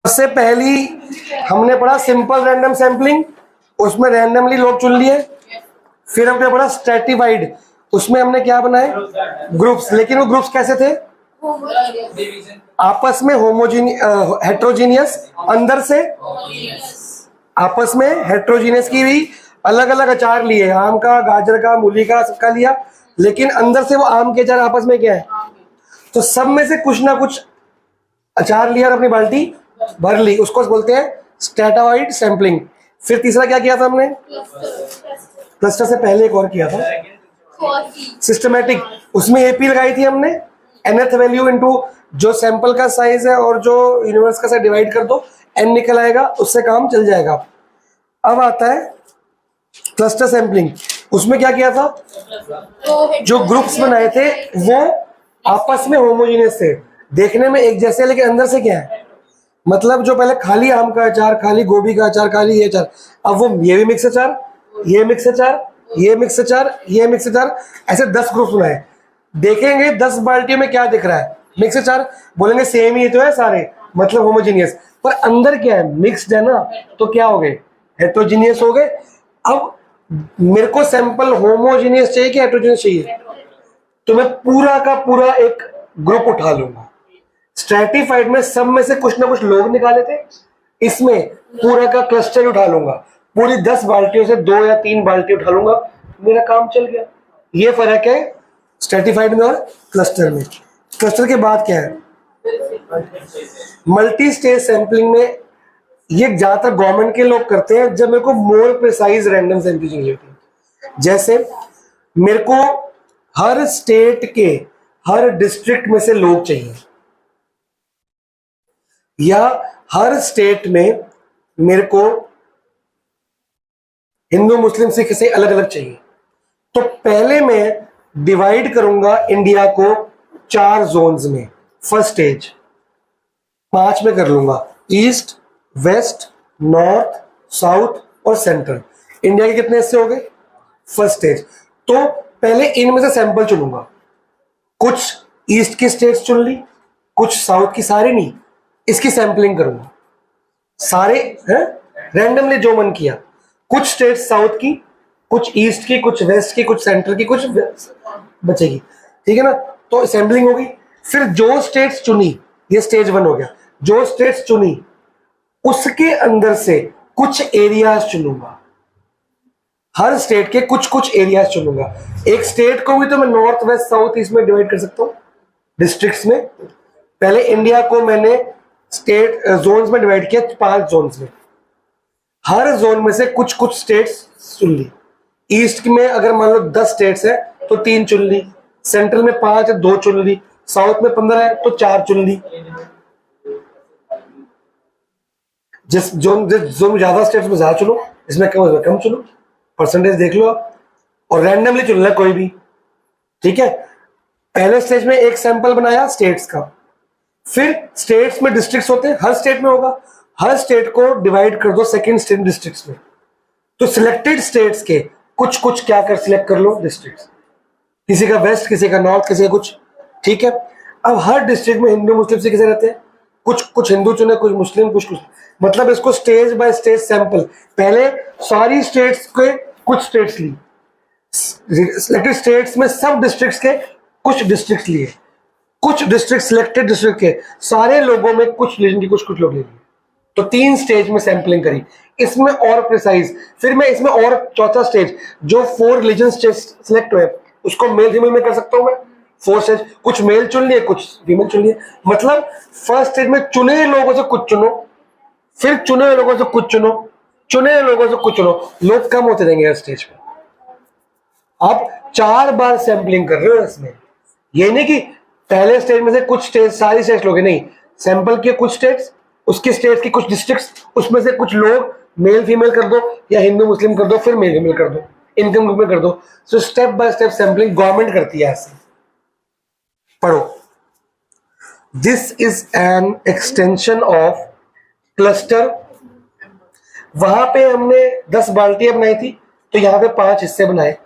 सबसे पहली हमने पढ़ा सिंपल रैंडम सैंपलिंग, उसमें रैंडमली लोग चुन लिए। फिर हमने पढ़ा स्ट्रेटिफाइड, उसमें हमने क्या बनाए, ग्रुप्स। लेकिन वो ग्रुप्स कैसे थे, आपस में हेट्रोजीनियस, अंदर से आपस में हेट्रोजीनियस की भी अलग अलग अचार लिए, आम का, गाजर का, मूली का, सबका लिया, लेकिन अंदर से वो आम के अचार आपस में क्या है, तो सब में से कुछ ना कुछ अचार लिया और अपनी बाल्टी भर ली, उसको बोलते हैं स्ट्रेटावाइड सैंपलिंग। फिर तीसरा क्या किया था हमने, क्लस्टर से पहले एक और किया था सिस्टमैटिक, उसमें एपी लगाई थी हमने, nth वैल्यू इनटू जो सैंपल का साइज है और जो यूनिवर्स का साइज डिवाइड कर दो, n निकल आएगा, उससे काम चल जाएगा। अब आता है क्लस्टर सैंपलिंग, उसमें क्या किया था, जो ग्रुप्स बनाए थे वो आपस में होमोजेनियस थे, देखने में एक जैसे, लेकिन अंदर से क्या है, मतलब जो पहले खाली आम का अचार, खाली गोभी का अचार, खाली ये अचार, अब वो ये भी मिक्स अचार, ये मिक्स अचार, ये मिक्स अचार, ये मिक्स अचार, ऐसे 10 ग्रुप्स बनाए। देखेंगे 10 बाल्टियों में क्या दिख रहा है, मिक्स अचार, बोलेंगे सेम ही तो है सारे, मतलब होमोजीनियस, पर अंदर क्या है, मिक्स्ड है ना, तो क्या हो गए, हेट्रोजीनियस हो गए। अब मेरे को सैंपल होमोजीनियस चाहिए कि हेट्रोजीनियस चाहिए, तो मैं पूरा का पूरा एक ग्रुप उठा लूंगा। स्ट्रेटिफाइड में सब में से कुछ ना कुछ लोग निकाले थे, इसमें पूरा का क्लस्टर उठा लूंगा, पूरी 10 बाल्टियों से 2 या 3 बाल्टी उठा लूंगा, मेरा काम चल गया। ये फर्क है स्ट्रेटिफाइड में और क्लस्टर में। क्लस्टर के बाद क्या है, मल्टी स्टेज सैंपलिंग में ये ज्यादातर गवर्नमेंट के लोग करते हैं, जब मेरे को मोर प्रिसाइज रैंडम सैंपलिंग चाहिए होती है। जैसे मेरे को हर स्टेट के हर डिस्ट्रिक्ट में से लोग चाहिए, या हर स्टेट में मेरे को हिंदू मुस्लिम सिख से अलग अलग चाहिए, तो पहले मैं डिवाइड करूंगा इंडिया को 4 जोन्स में। फर्स्ट स्टेज 5 में कर लूंगा, ईस्ट, वेस्ट, नॉर्थ, साउथ और सेंट्रल। इंडिया के कितने हिस्से हो गए, फर्स्ट स्टेज। तो पहले इनमें से सैंपल चुनूंगा, कुछ ईस्ट की स्टेट्स चुन ली, कुछ साउथ की, सारे नहीं, इसकी सैंपलिंग करूंगा सारे हैं, रैंडमली जो मन किया, कुछ स्टेट साउथ की, कुछ ईस्ट की, कुछ वेस्ट की, कुछ सेंट्रल की, कुछ बचेगी, ठीक है ना। तो सैंपलिंग होगी। फिर जो स्टेट्स चुनी, ये स्टेज 1 हो गया, जो स्टेट्स चुनी उसके अंदर से कुछ एरियाज चुनूंगा, हर स्टेट के कुछ कुछ एरियाज चुनूंगा। एक स्टेट को भी तो मैं नॉर्थ, वेस्ट, साउथ, ईस्ट में डिवाइड कर सकता हूं, डिस्ट्रिक्ट्स में। पहले इंडिया को मैंने स्टेट जोन्स में डिवाइड किया, 5 जोन्स में, हर जोन में से कुछ कुछ स्टेट्स चुन ली। ईस्ट में अगर मान लो 10 स्टेट्स है तो 3 चुन ली, सेंट्रल में 5 है 2 चुन ली, साउथ में 15 है तो 4 चुन ली। जिस जोन में ज्यादा स्टेट्स में ज्यादा चुनो, इसमें कम चुनो, परसेंटेज देख लो आप, और रैंडमली चुनना कोई भी, ठीक है। पहले स्टेज में एक सैंपल बनाया स्टेट्स का, फिर स्टेट्स में डिस्ट्रिक्ट्स होते हैं, हर स्टेट में होगा, हर स्टेट को डिवाइड कर दो सेकंड स्टेट डिस्ट्रिक्ट्स में, तो सिलेक्टेड स्टेट्स के कुछ कुछ क्या कर सिलेक्ट कर लो डिस्ट्रिक्ट्स, किसी का वेस्ट, किसी का नॉर्थ, किसी का कुछ, ठीक है। अब हर डिस्ट्रिक्ट में हिंदू मुस्लिम से किसे रहते हैं, कुछ कुछ हिंदू चुने, कुछ मुस्लिम, कुछ कुछ, मतलब इसको स्टेज बाय स्टेज सैंपल, पहले सारी स्टेट्स के कुछ स्टेट्स ली, सिलेक्टेड स्टेट्स में सब डिस्ट्रिक्ट्स के कुछ डिस्ट्रिक्ट लिए, कुछ डिस्ट्रिक्ट सिलेक्टेड डिस्ट्रिक्ट के सारे लोगों में कुछ रीजन की कुछ कुछ लोग ले लिए, तो 3 स्टेज में सैंपलिंग करी। इसमें और प्रिसाइज, फिर मैं इसमें और चौथा स्टेज, जो 4 रिलीजन सिलेक्ट हुए उसको मेल फीमेल में कर सकता हूं मैं, 4 स्टेज, कुछ मेल चुन लिए, कुछ फीमेल चुन लिए, मतलब फर्स्ट स्टेज में चुने लोगों से कुछ चुनो, फिर चुने लोगों से कुछ चुनो, चुने लोगों से कुछ चुनो, लोग कम होते रहेंगे हर स्टेज पे। आप 4 बार सैंपलिंग कर रहे हो इसमें, ये नहीं कि पहले स्टेज में से कुछ स्टेज सारी स्टेट्स लोगे, नहीं, सैंपल के कुछ स्टेट्स, उसके स्टेट्स की कुछ डिस्ट्रिक्ट्स, उसमें से कुछ लोग मेल फीमेल कर दो, या हिंदू मुस्लिम कर दो, फिर मेल फीमेल कर दो, इनकम ग्रुप में कर दो। So step by step sampling government करती है ऐसे। पढ़ो, this is an extension of cluster. वहां पे हमने 10 बाल्टियां बनाई थी, तो यहाँ पे 5 हिस्से बनाए,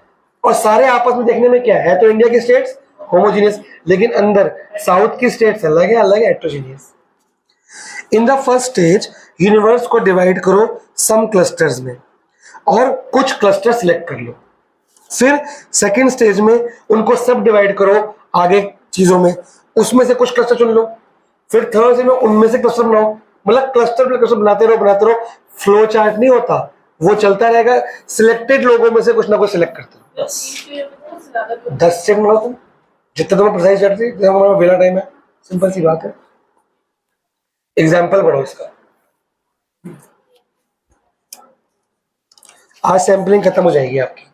और सारे आपस में देखने में क्या है, तो इंडिया की स्टेट्स होमोजीनियस, लेकिन अंदर साउथ की स्टेट्स अलग है, अलग है, heterogeneous. In the first stage universe को डिवाइड करो सम क्लस्टर्स में और कुछ क्लस्टर सिलेक्ट कर लो। फिर सेकंड स्टेज में उनको सब डिवाइड करो आगे चीजों में, उसमें से कुछ क्लस्टर चुन लो। फिर थर्ड स्टेज में उनमें से क्लस्टर बनाओ, मतलब क्लस्टर पे क्लस्टर बनाते रहो। फ्लो चार्ट नहीं होता, वो चलता रहेगा। सिलेक्टेड लोगों में से कुछ ना कुछ सिलेक्ट करते रहो। 10 सेकंड बनाओ तुम, जितना तुम्हें प्रिसाइज चाहते थे, वेला टाइम है, सिंपल सी बात है। एग्जाम्पल पढ़ो इसका। आज सैंपलिंग खत्म हो जाएगी आपकी,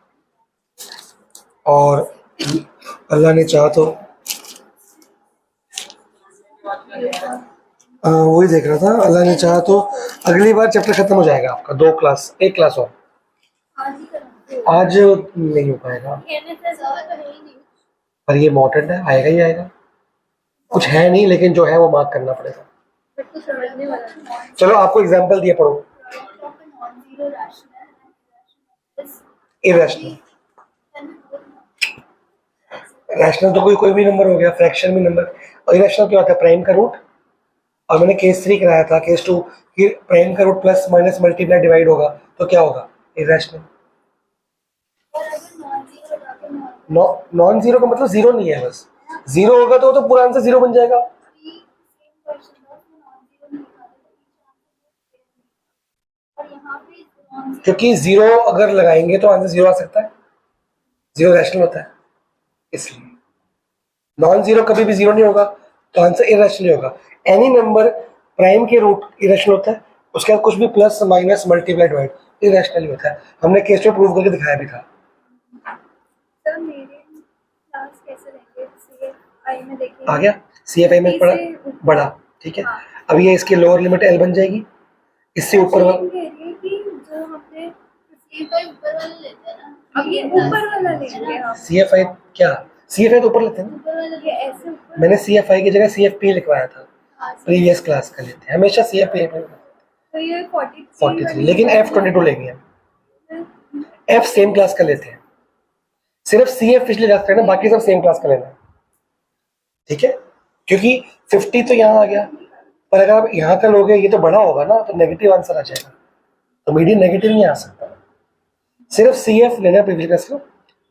और अल्लाह ने चाहा तो वही देख रहा था, अल्लाह ने चाहा तो अगली बार चैप्टर खत्म हो जाएगा आपका। 2 क्लास, 1 क्लास और आज नहीं हो पाएगा, पर ये इम्पोर्टेंट है, आएगा ही आएगा। कुछ है नहीं, लेकिन जो है वो मार्क करना पड़ेगा। चलो आपको एग्जाम्पल दिए, पढ़ो। इरेशनल, रैशनल तो कोई भी नंबर हो गया, फ्रैक्शन में नंबर। और इरेशनल क्या होता है? प्राइम का रूट। और मैंने केस 3 कराया था, केस 2 कि प्राइम का root plus minus multiply divide होगा तो क्या होगा? इरेशनल। नॉन जीरो का मतलब जीरो नहीं है, बस जीरो होगा तो पूरा आंसर जीरो बन जाएगा। क्योंकि जीरो अगर लगाएंगे तो आंसर जीरो आ सकता है, जीरो रैशनल होता है, इसलिए नॉन जीरो कभी भी जीरो नहीं होगा तो आंसर इरेशनल होगा। एनी नंबर प्राइम के रूट इरेशनल होता है, उसके बाद कुछ भी plus minus multiply divide irrational होता है। हमने केस में प्रूव करके दिखाया भी था। आ गया? CFI में पढ़ा बड़ा, ठीक है। अब ये इसकी लोअर लिमिट L बन जाएगी, इससे ऊपर वाला CFI क्या? CFI तो ऊपर लेते हैं ना, मैंने CFI की जगह CFP लिखवाया था, प्रीवियस क्लास का लेते हैं हमेशा CFP। 43, लेकिन F22 लेंगे हम, F सेम क्लास का लेते हैं, सिर्फ CF पिछले क्लास का है ना, बाकी सब सेम क्लास का लेना है, ठीक है। क्योंकि 50 तो यहाँ आ गया, पर अगर आप यहाँ का लोगे ये तो बड़ा होगा ना, तो नेगेटिव आंसर आ जाएगा, तो मीडियम नेगेटिव नहीं आ सकता। सिर्फ CF लेना प्रीवियस क्लास का,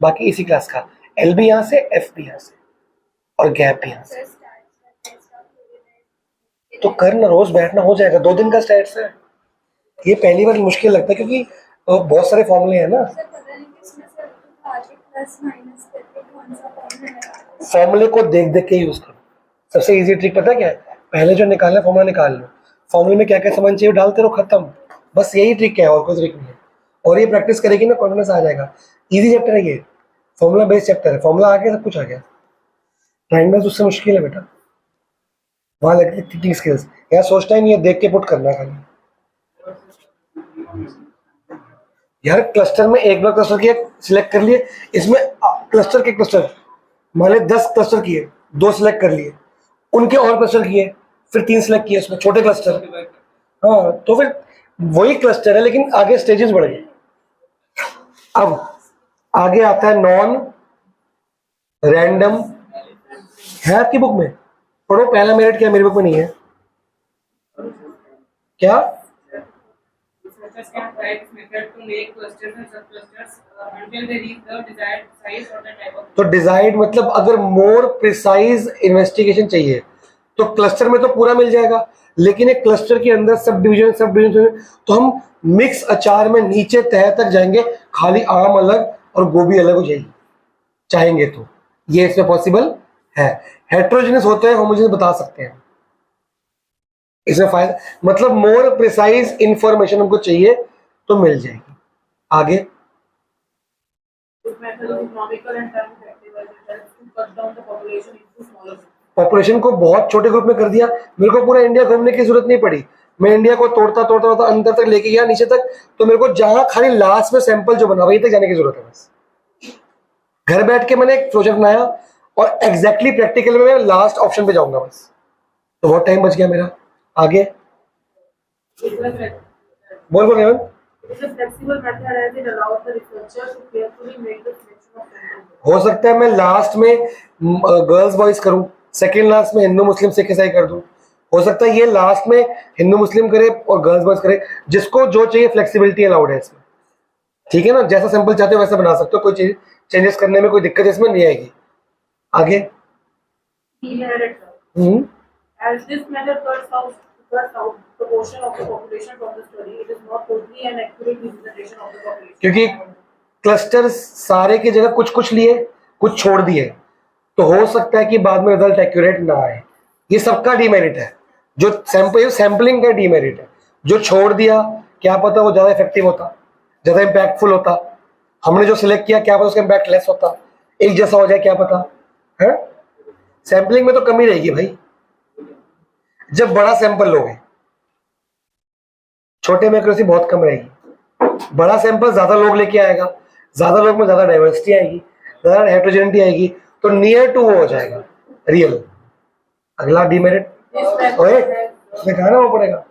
बाकी इसी क्लास का। L भी यहाँ से, F भी यहाँ से, और गैप भी यहाँ से। तो करना, रोज बैठना, हो जाएगा। 2 दिन का स्टैट्स है। ये पहली बार मुश्किल लगता है क्योंकि बहुत सारे फॉर्मूले हैं ना। फॉर्मूले को देख देख के यूज करो। सबसे इजी ट्रिक पता क्या है? पहले जो निकालना है फॉर्मूला निकाल लो, फॉर्मूले में क्या क्या समझ चाहिए डालते रहो, खत्म। बस यही ट्रिक है, और कोई ट्रिक नहीं है। और ये प्रैक्टिस करेगी ना, कॉन्फिडेंस आ जाएगा। इजी चैप्टर है ये, फॉर्मूला बेस्ड चैप्टर है। फॉर्मूला आ गया, सब कुछ आ गया। ट्राइंगल्स उससे मुश्किल है बेटा, वहां लगती टीचिंग स्किल्स। यहाँ सोचना ही नहीं है, देख के पुट करना है खाली। यार क्लस्टर में एक बार क्लस्टर किया, सिलेक्ट कर लिए, इसमें क्लस्टर के क्लस्टर मान ली 10 क्लस्टर किए, 2 सिलेक्ट कर लिए, उनके और क्लस्टर किए, फिर 3 सिलेक्ट किए, उसमें छोटे क्लस्टर। हाँ, तो फिर वही क्लस्टर है, लेकिन आगे स्टेजेस बढ़ गए। अब आगे आता है नॉन रैंडम, है आपकी बुक में, पढ़ो। पहला मेरिट क्या, मेरी बुक में नहीं है क्या? तो डिजाइड मतलब अगर मोर प्रिसाइज इन्वेस्टिगेशन चाहिए तो क्लस्टर में तो पूरा मिल जाएगा, लेकिन एक क्लस्टर के अंदर सब डिवीजन तो हम मिक्स अचार में नीचे तह तक जाएंगे, खाली आम अलग और गोभी अलग हो जाएगी चाहेंगे तो। ये इसमें पॉसिबल है। हेट्रोजेनस होते हैं, होमोजेनस बता सकते हैं। इसमें फायदा मतलब मोर प्रिसाइज इंफॉर्मेशन हमको चाहिए तो मिल जाएगी। आगे पॉपुलेशन को बहुत छोटे ग्रुप में कर दिया। मेरे को पूरा इंडिया घूमने की जरूरत नहीं पड़ी, मैं इंडिया को तोड़ता अंदर तक लेके गया, नीचे तक। तो मेरे को जहां खाली लास्ट में सैंपल जो बना वहीं तक जाने की जरूरत है। बस घर बैठ के मैंने एक प्रोजेक्ट बनाया और एग्जैक्टली प्रैक्टिकल में मैं लास्ट ऑप्शन पे जाऊंगा बस, तो बहुत टाइम बच गया मेरा। आगे बोल रेवंत। हो सकता है मैं लास्ट में गर्ल्स बॉयज करूं, सेकेंड लास्ट में हिंदू मुस्लिम सिख ईसाई कर दूं। हो सकता है ये लास्ट में हिंदू मुस्लिम करे और गर्ल्स बॉयज करे, जिसको जो चाहिए फ्लेक्सिबिलिटी अलाउड है इसमें, ठीक है ना। जैसा सिंपल चाहते हो वैसा बना सकते हो, कोई चीज चेंजेस करने में कोई दिक्कत इसमें नहीं आएगी। आगे As this method cuts out the portion of the population from the study, it is not totally an accurate representation of the population. क्योंकि क्लस्टर सारे की जगह कुछ कुछ लिए कुछ छोड़ दिए, तो हो सकता है कि बाद में रिजल्ट एक्यूरेट ना आए। ये सबका डीमेरिट है, जो सैंपलिंग का डीमेरिट है। जो छोड़ दिया क्या पता वो ज्यादा इफेक्टिव होता, ज्यादा इम्पैक्टफुल होता। हमने जो सिलेक्ट किया क्या पता उसका इम्पैक्ट लेस होता, एक जैसा हो जाए क्या पता है। सैंपलिंग में तो कमी रहेगी भाई, जब बड़ा सैंपल लोगे, छोटे में एक्यूरेसी बहुत कम रहेगी। बड़ा सैंपल ज्यादा लोग लेके आएगा, ज्यादा लोग में ज्यादा डाइवर्सिटी आएगी, ज्यादा हेटेरोजेनिटी आएगी, तो नियर टू वो हो जाएगा रियल। अगला डीमेरिट ओए उसने कहा ना वो पड़ेगा।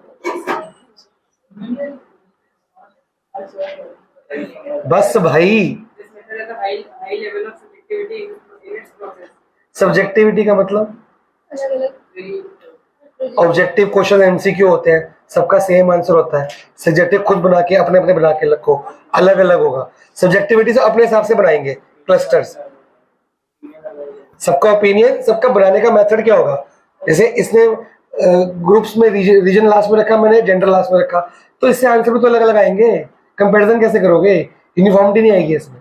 बस भाई, सब्जेक्टिविटी का मतलब ऑब्जेक्टिव क्वेश्चन एमसीक्यू होते हैं, सबका सेम आंसर होता है। सब्जेक्टिव खुद बना के अपने अपने बना के रखो, अलग अलग होगा। सब्जेक्टिविटी से अपने हिसाब से बनाएंगे क्लस्टर्स, सबका ओपिनियन, सबका बनाने का मेथड क्या होगा। जैसे इसने ग्रुप्स में रीजन लास्ट में रखा, मैंने जेंडर लास्ट में रखा, तो इससे आंसर भी तो अलग अलग आएंगे। कंपैरिजन कैसे करोगे, यूनिफॉर्मिटी नहीं आएगी इसमें।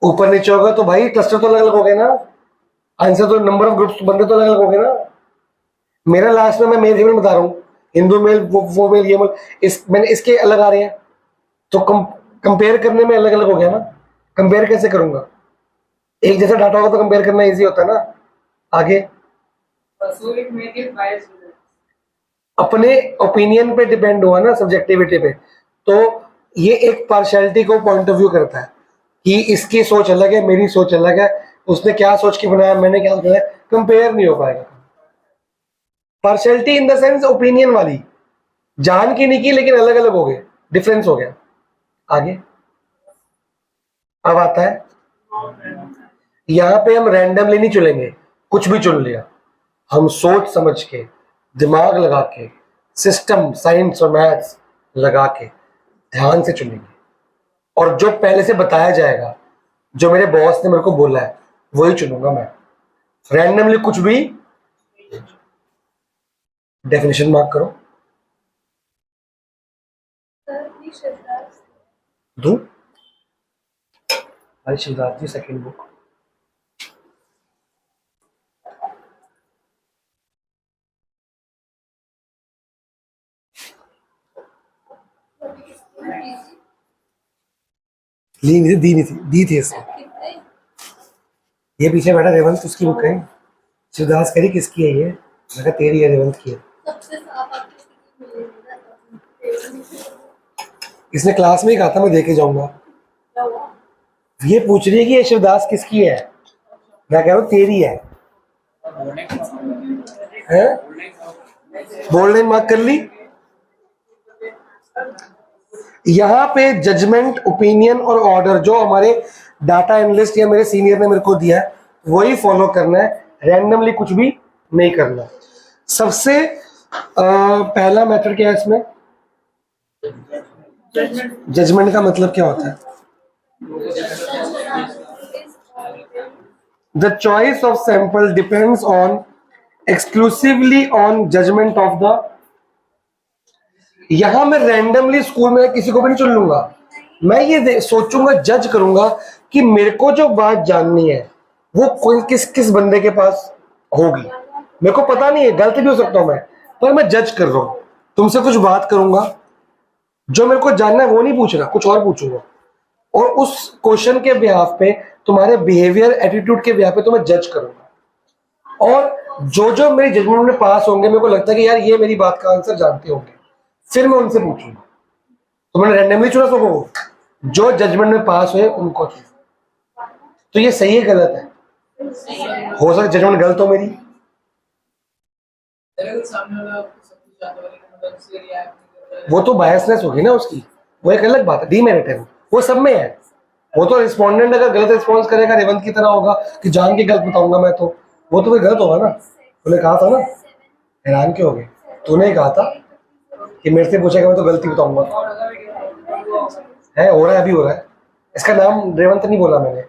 ऊपर नीचे होगा तो भाई क्लस्टर तो अलग अलग हो गए ना, आंसर तो नंबर ऑफ ग्रुप्स बंदे तो अलग अलग हो गए ना। मेरा लास्ट में मैं मेल फीमेल बता रहा हूँ, हिंदू मेल वो मेल ये मेल, मैंने इसके अलग आ रहे हैं, तो कंपेयर करने में अलग अलग हो गया ना। कंपेयर कैसे करूंगा, एक जैसा डाटा होगा तो कंपेयर करना इजी होता है ना। आगे अपने ओपिनियन पे डिपेंड हुआ ना, सब्जेक्टिविटी पे, तो ये एक पार्शियलिटी को पॉइंट ऑफ व्यू करता है कि इसकी सोच अलग है, मेरी सोच अलग है, उसने क्या सोच के बनाया, मैंने क्या बनाया, कंपेयर नहीं हो पाएगा। Partiality in the sense opinion वाली, जान की नहीं की लेकिन अलग अलग हो गए, डिफरेंस हो गया। आगे अब आता है, यहां पे हम रैंडमली नहीं चुनेंगे, कुछ भी चुन लिया, हम सोच समझ के, दिमाग लगा के, सिस्टम साइंस और मैथ्स लगा के ध्यान से चुनेंगे, और जो पहले से बताया जाएगा, जो मेरे बॉस ने मेरे को बोला है वही चुनूंगा मैं। रैंडमली कुछ भी। डेफिनेशन मार्क करो, दो भाई शिवराज जी सेकेंड बुक। ली नहीं थी, दी नहीं थी, दी थी इसने। ये पीछे बैठा रेवंत, उसकी बुक है। शिवदास करी किसकी है ये, मैं कहा तेरी है, रेवंत की है। इसने क्लास में ही कहा था मैं देके जाऊंगा। ये पूछ रही है कि ये शिवदास किसकी है, मैं कह रहा हूँ तेरी है। बोल्ड लाइन मार्क कर ली। यहाँ पे जजमेंट, ओपिनियन और ऑर्डर जो हमारे डाटा एनालिस्ट या मेरे सीनियर ने मेरे को दिया है वही फॉलो करना है, रैंडमली कुछ भी नहीं करना। सबसे पहला मेथड क्या है इसमें, जजमेंट का मतलब क्या होता है, the choice of sample depends on exclusively on judgement of the. यहां मैं रैंडमली स्कूल में किसी को भी नहीं चुन लूंगा, मैं ये सोचूंगा, जज करूंगा कि मेरे को जो बात जाननी है वो कोई किस किस बंदे के पास होगी। मेरे को पता नहीं है, गलत भी हो सकता हूं मैं, पर मैं जज कर रहा हूं। तुमसे कुछ बात करूंगा, जो मेरे को जानना है वो नहीं पूछना, कुछ और पूछूंगा, और उस क्वेश्चन के बिहाफ पे, तुम्हारे बिहेवियर एटीट्यूड के बिहाफ पे तो मैं जज करूंगा। और जो जो मेरी जजमेंट में पास होंगे, मेरे को लगता है कि यार ये मेरी बात का आंसर जानते होंगे, फिर मैं उनसे पूछूंगा। तो मैंने रैंडमली चुना सबको, जो जजमेंट में पास हुए उनको चुना। तो ये सही है गलत है, हो सकता है जजमेंट गलत हो मेरी। वो तो बायसनेस होगी ना उसकी, वो एक अलग बात है, डीमेरिट है, वो सब में है। वो तो रिस्पोंडेंट अगर गलत रिस्पॉन्स करेगा रेवंत की तरह होगा कि जान के गलत बताऊंगा मैं, तो वो तो फिर गलत होगा ना, तूने कहा था ना, हैरान क्यों हो गए? तूने ही कहा था कि मेरे से पूछेगा मैं तो गलती बताऊंगा। है, हो रहा है, अभी हो रहा है। इसका नाम रेवंत नहीं बोला मैंने,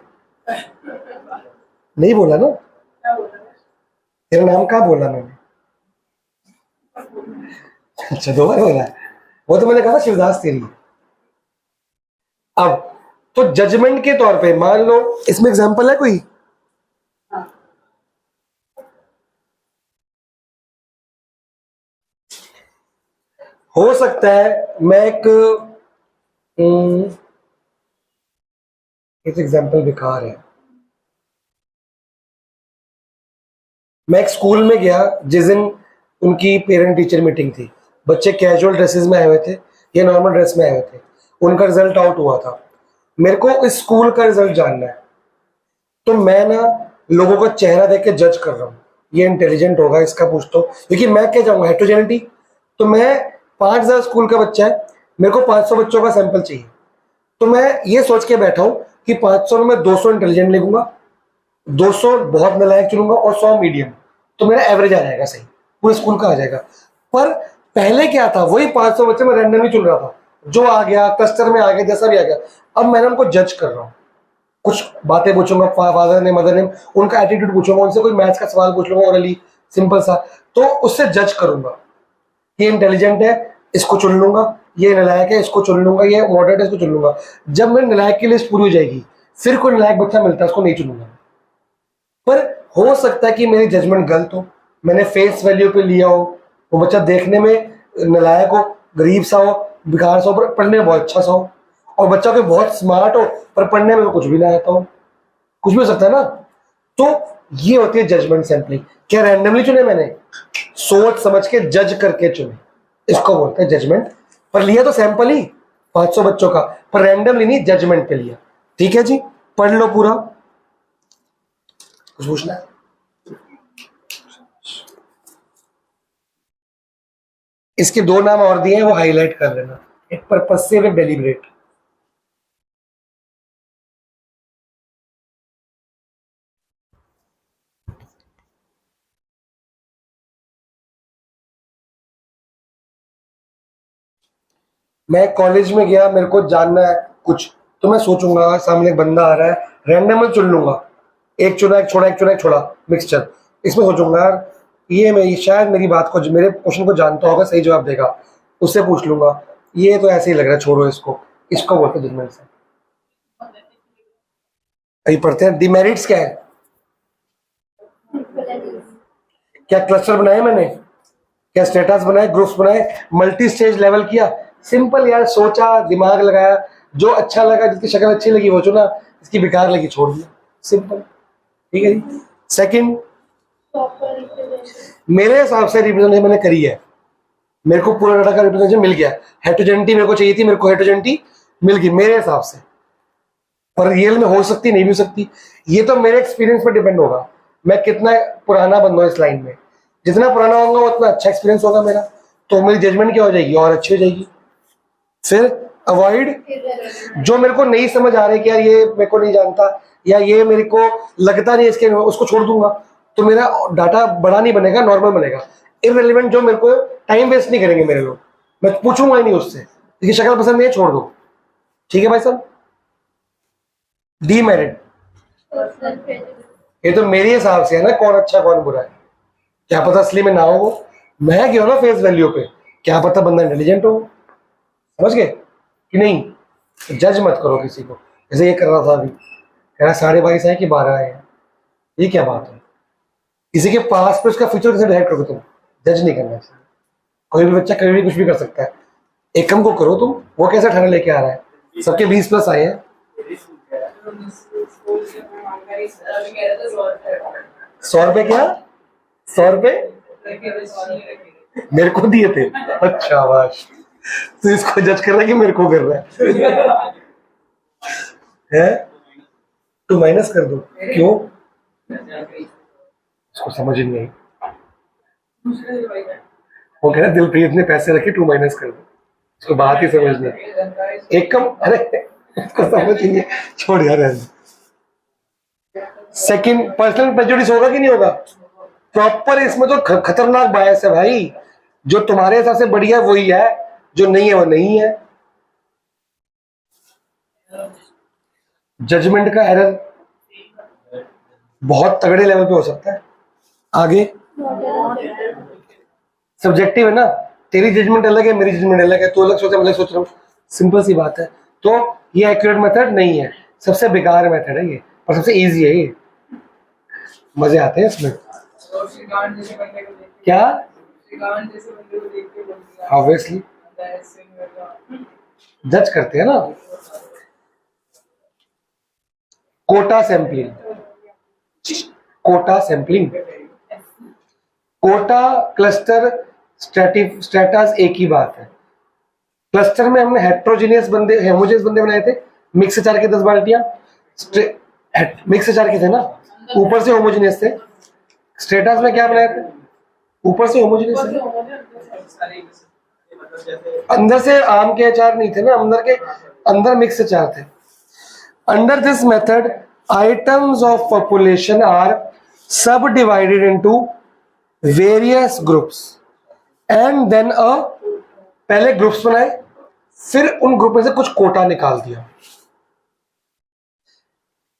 नहीं बोला ना, तेरा नाम कहाँ बोला मैंने? अच्छा, दो बार बोला है। वो तो मैंने कहा था शिवदास तेरी। अब तो जजमेंट के तौर पे मान लो, इसमें एग्जांपल है कोई? हो सकता है मैं एक इस एग्जांपल बेकार है। मैं एक स्कूल में गया जिस दिन उनकी पेरेंट टीचर मीटिंग थी। बच्चे कैजुअल ड्रेसेस में आए हुए थे या नॉर्मल ड्रेस में आए हुए थे। उनका रिजल्ट आउट हुआ था। मेरे को इस स्कूल का रिजल्ट जानना है, तो मैं ना लोगों का चेहरा देख के जज कर रहा हूँ, ये इंटेलिजेंट होगा, इसका पूछता हूँ, क्योंकि मैं क्या चाहूंगा, हेट्रोजेनिटी। तो मैं 5,000 स्कूल का बच्चा है, मेरे को 500 बच्चों का सैंपल चाहिए। तो मैं ये सोच के बैठा हूँ कि 500 में 200 इंटेलिजेंट लिखूंगा, 200 बहुत नालायक चुनूंगा और 100 मीडियम। तो मेरा एवरेज आ जाएगा, सही पूरे स्कूल का आ जाएगा। पर पहले क्या था, वही 500 बच्चे मैं रैंडमली चुन रहा था, जो आ गया क्लस्टर में आ गया, जैसा भी आ गया। अब मैंने उनको जज कर रहा हूँ, कुछ बातें पूछूंगा, फादर नेम, मदर नेम, उनका एटीट्यूड पूछूंगा, उनसे कोई मैथ्स का सवाल पूछ लूंगा ओरली, सिंपल सा। तो उससे जज करूंगा, ये इंटेलिजेंट है, इसको चुन लूंगा, ये नालायक है, इसको चुन लूंगा, ये मॉडरेट है, इसको चुन लूंगा। जब मेरे नालायक की लिस्ट पूरी हो जाएगी, फिर कोई नालायक बच्चा मिलता है, उसको नहीं चुनूंगा। पर हो सकता है कि मेरी जजमेंट गलत हो, मैंने फेस वैल्यू पे लिया हो, वो बच्चा देखने में नालायक हो, गरीब सा हो, बेकार सा हो, पर पढ़ने में बहुत अच्छा सा हो, और बच्चा कोई बहुत स्मार्ट हो पर पढ़ने में तो कुछ भी ना आता हो। कुछ भी हो सकता है ना। तो ये होती है जजमेंट सैंपलिंग। क्या रैंडमली चुने मैंने? सोच समझ के जज करके चुने, इसको बोलते हैं जजमेंट। पर लिया तो सैंपल ही 500 बच्चों का, पर रैंडमली नहीं, जजमेंट पे लिया। ठीक है जी, पढ़ लो पूरा। कुछ पूछना है? इसके 2 नाम और दिए हैं, वो हाईलाइट कर लेना, एक पर्पसिव, एक डेलिब्रेट। मैं कॉलेज में गया, मेरे को जानना है कुछ, तो मैं सोचूंगा सामने एक बंदा आ रहा है, रैंडमली चुन लूंगा, एक चुना, एक छोड़ा, एक चुना, एक छोड़ा, मिक्सचर। इसमें सोचूंगा यार, ये मैं शायद मेरी बात को, मेरे क्वेश्चन को जानता होगा, सही जवाब देगा, उससे पूछ लूंगा। ये तो ऐसे ही लग रहा है, छोड़ो इसको। इसको बोलते हैं जजमेंट से। अभी पढ़ते हैं डिमेरिट्स क्या है। क्या क्लस्टर बनाए मैंने, क्या स्टेटस बनाए, ग्रुप्स बनाए, मल्टी स्टेज लेवल किया? सिंपल यार, सोचा, दिमाग लगाया, जो अच्छा लगा, जिसकी शक्ल अच्छी लगी वो चुना, जिसकी बेकार लगी छोड़ दिया। सिंपल। ठीक है जी। सेकंड, मेरे हिसाब से रिप्रेजेंटेशन मैंने करी है, मेरे को पूरा डाटा का रिप्रेजेंटेशन मिल गया। हेट्रोजेनिटी मेरे को चाहिए थी, मेरे को हेट्रोजेनिटी मिल गई मेरे हिसाब से। पर रियल में हो सकती, नहीं भी हो सकती, ये तो मेरे एक्सपीरियंस पर डिपेंड होगा, मैं कितना पुराना बंदा हूं इस लाइन में। जितना पुराना होगा उतना अच्छा एक्सपीरियंस होगा मेरा, तो मेरी जजमेंट क्या हो जाएगी, और अच्छी हो जाएगी। फिर अवॉइड, जो मेरे को नहीं समझ आ रही कि यार ये मेरे को नहीं जानता, या ये मेरे को लगता नहीं इसके, उसको छोड़ दूंगा। तो मेरा डाटा बड़ा नहीं बनेगा, नॉर्मल बनेगा। इररिलेवेंट, जो मेरे को टाइम वेस्ट नहीं करेंगे मेरे लोग, मैं पूछूंगा ही नहीं उससे, इसकी शक्ल पसंद नहीं है, छोड़ दो। ठीक है भाई साहब। डीमेरिट, ये तो मेरे हिसाब से है ना, कौन अच्छा कौन बुरा है, क्या पता असली में ना हो वो, मैं क्यों ना फेस वैल्यू पे, क्या पता बंदा इंटेलिजेंट हो। समझ गए कि नहीं? तो जज मत करो किसी को। जैसे ये कर रहा था अभी, कह रहा 22:30 आए कि 12 आए हैं, ये क्या बात है? किसी के पास पे उसका फ्यूचर कैसे डायरेक्ट करोगे तुम? जज नहीं करना चाहिए। कोई भी बच्चा कभी भी कुछ भी कर सकता है। एकम को करो तुम, वो कैसे 18 लेके आ रहा है, सबके 20+ आए हैं। 100 रुपए क्या? 100 रुपए मेरे को दिए थे? अच्छा बाश, तो इसको जज कर रहा है कि मेरे को कर रहा है? तू माइनस कर दो, क्यों? इसको समझ ही नहीं। वो कह रहा है दिलप्रीत ने पैसे रखे, तू माइनस कर दो, इसको बात ही समझ नहीं। एक कम, अरे इसको समझ ही नहीं, छोड़ यार। सेकंड, पर्सनल प्रेजुडिस होगा कि नहीं होगा? प्रॉपर इसमें तो खतरनाक बायस है भाई, जो तुम्हारे हिसाब से बढ़िया है वही है, जो नहीं है वो नहीं है। जजमेंट का एरर बहुत तगड़े लेवल पे हो सकता है। आगे सब्जेक्टिव है ना, तेरी जजमेंट अलग है, मेरी जजमेंट अलग है, तो अलग सोचा मैं अलग सोच रहा हूँ, सिंपल सी बात है। तो ये एक्यूरेट मेथड नहीं है, सबसे बेकार मेथड है ये, और सबसे इजी है ये, मजे आते हैं इसमें। क्या ऑब्वियसली जज करते हैं ना। Quota sampling, quota sampling, quota cluster stratas एक ही बात है। क्लस्टर में हमने हेट्रोजीनियस बंदे, होमोजेनियस बंदे बनाए थे, मिक्स से 4 के 10 बाल्टियां, मिक्स से 4 के थे ना, ऊपर से होमोजेनियस थे। स्ट्रेटास में क्या बनाए थे, ऊपर से होमोजेनियस थे, अंदर से आम के अचार नहीं थे ना, अंदर मिक्स अचार थे। Under this method items of population are subdivided into various groups and then पहले ग्रुप्स बनाए, फिर उन ग्रुप में से कुछ कोटा निकाल दिया।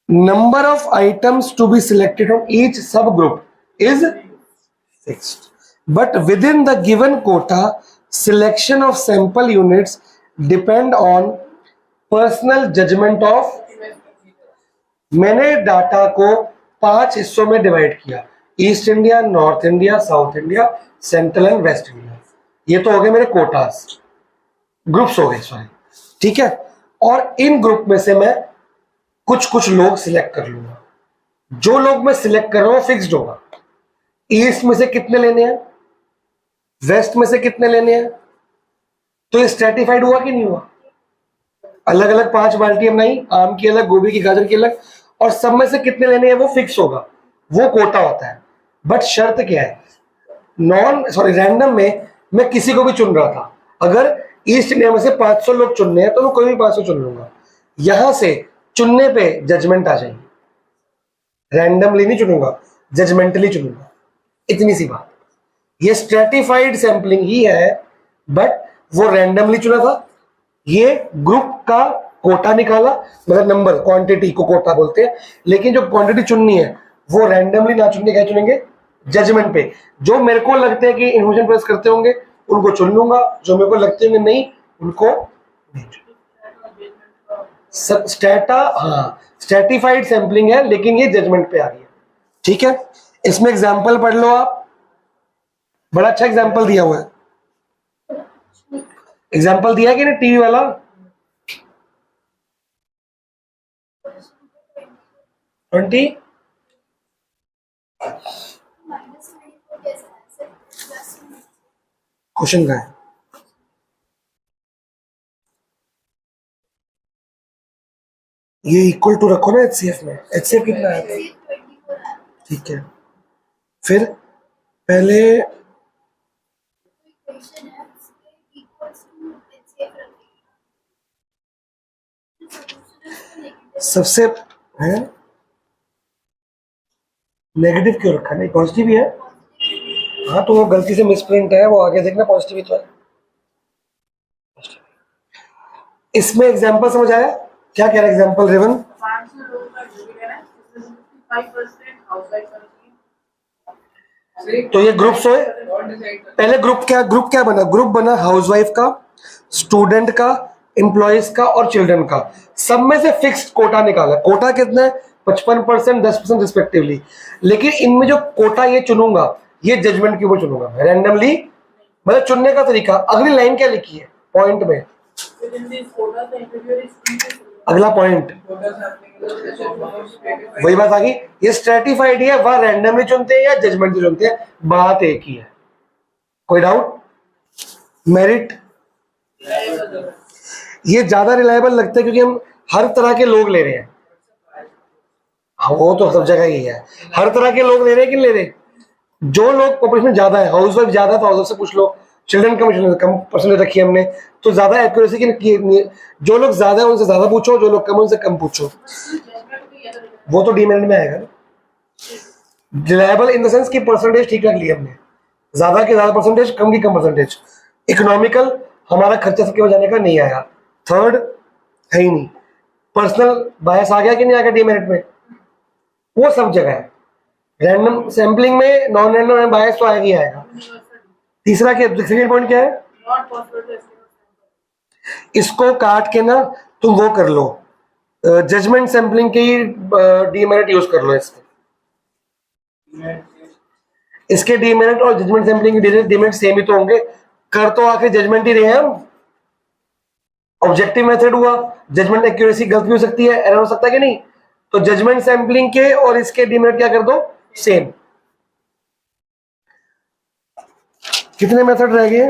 Number of items to be selected from each subgroup is fixed, but within the given quota selection of sample units depend on personal judgement of. मैंने डाटा को 5 हिस्सों में डिवाइड किया, east India, north India, south India, central and west India. ये तो हो गए मेरे कोटास, ग्रुप्स हो गए सॉरी, ठीक है। और इन ग्रुप में से मैं कुछ लोग सिलेक्ट कर लूंगा, जो लोग मैं सिलेक्ट कर रहा हूं फिक्स्ड होगा। ईस्ट में से कितने लेने हैं, वेस्ट में से कितने लेने हैं, तो ये स्ट्रेटिफाइड हुआ कि नहीं हुआ। अलग अलग 5 बाल्टी बनाई, आम की अलग, गोभी की, गाजर की अलग, और सब में से कितने लेने हैं वो फिक्स होगा, वो कोटा होता है। बट शर्त क्या है, रैंडम में मैं किसी को भी चुन रहा था, अगर ईस्ट इंडिया में से 500 लोग चुनने हैं तो मैं कोई भी 500 चुन लूंगा। यहां से चुनने पे जजमेंट आ जाएगी, रैंडमली नहीं चुनूंगा, जजमेंटली चुनूंगा, इतनी सी बात। ये स्ट्रेटिफाइड सैंपलिंग ही है, बट वो रैंडमली चुना था, ये ग्रुप का कोटा निकाला, मतलब नंबर, क्वांटिटी को कोटा बोलते हैं। लेकिन जो क्वांटिटी चुननी है वो रैंडमली ना चुन के क्या चुनेंगे, जजमेंट पे। जो मेरे को लगते हैं कि इन्फॉर्मेशन प्रेस करते होंगे उनको चुन लूंगा, जो मेरे को लगते होंगे नहीं उनको नहीं चुन। स्टेटा, हाँ स्ट्रेटिफाइड सैंपलिंग है, लेकिन ये जजमेंट पे आ रही है, ठीक है। इसमें एग्जांपल पढ़ लो आप, बड़ा अच्छा एग्जांपल दिया हुआ है। एग्जांपल दिया कि नहीं टीवी वाला, ट्वेंटी क्वेश्चन का है, ये इक्वल टू रखो ना एचसीएफ में। एचसीएफ कितना है, ठीक है। फिर पहले सबसे है नेगेटिव क्यों रखा, नहीं पॉजिटिव ही है। हाँ तो वो गलती से मिसप्रिंट है, वो आगे देखना पॉजिटिव ही तो है। इसमें एग्जांपल समझ आया, क्या कह रहा है एग्जांपल रेवन। 500 लोगों का डिवीजन है, जिसमें 55% हाउसवाइफ करती है। तो ये ग्रुप्स हुए, पहले ग्रुप क्या बना, ग्रुप बना हाउसवाइफ का, स्टूडेंट का, एम्प्लॉयज का और चिल्ड्रन का। सब में से फिक्स्ड कोटा निकाला, कोटा कितना है 55%, 10% रिस्पेक्टिवली। लेकिन इनमें जो कोटा ये चुनूंगा, ये जजमेंट के ऊपर चुनूंगा रैंडमली, मतलब चुनने का तरीका। अगली लाइन क्या लिखी है पॉइंट में, अगला पॉइंट वही बात आ गई, ये स्ट्रेटिफाइड है, वह रैंडमली चुनते हैं या जजमेंट से चुनते हैं, बात एक ही है। कोई डाउट। मेरिट ये ज्यादा रिलायबल लगता है क्योंकि हम हर तरह के लोग ले रहे हैं। हाँ वो तो सब जगह ही है, हर तरह के लोग ले रहे हैं कि ले रहे। जो लोग पॉपुलेशन ज्यादा है, हाउस वाइफ ज्यादा, तो हाउस से पूछ लो, चिल्ड्रन कम परसेंटेज रखी है हमने, तो ज्यादा एक्यूरेसी की। जो लोग ज्यादा है उनसे ज्यादा पूछो, जो लोग कम उनसे कम पूछो, वो तो डीमेरिट में आएगा ना। रिलायबल इन द सेंस कि परसेंटेज ठीक रख ली हमने, ज्यादा के ज्यादा परसेंटेज, कम की कम परसेंटेज। इकोनॉमिकल, हमारा खर्चा सबके बजाने का नहीं आया। थर्ड, है ही नहीं। पर्सनल बायस आ गया कि नहीं आ गया डीमेरिट में, वो सब जगह है। रैंडम सैम्पलिंग में नॉन रैंडम बायस तो आएगा ही आएगा। तीसरा क्या, सेकंड पॉइंट क्या है, Not possible to estimate sample. इसको काट के ना तुम वो कर लो, जजमेंट सैम्पलिंग की डीमेरिट यूज कर लो इसमें। इसके डीमेरिट और जजमेंट सैम्पलिंग की डीमेरिट सेम ही तो होंगे, कर तो आखिर जजमेंट ही रहे हैं हम। ऑब्जेक्टिव मेथड हुआ, जजमेंट एक्यूरेसी गलत भी हो सकती है, एरर हो सकता है कि नहीं, तो जजमेंट सैम्पलिंग के और इसके डीमेरिट क्या कर दो, सेम। कितने मेथड रह गए?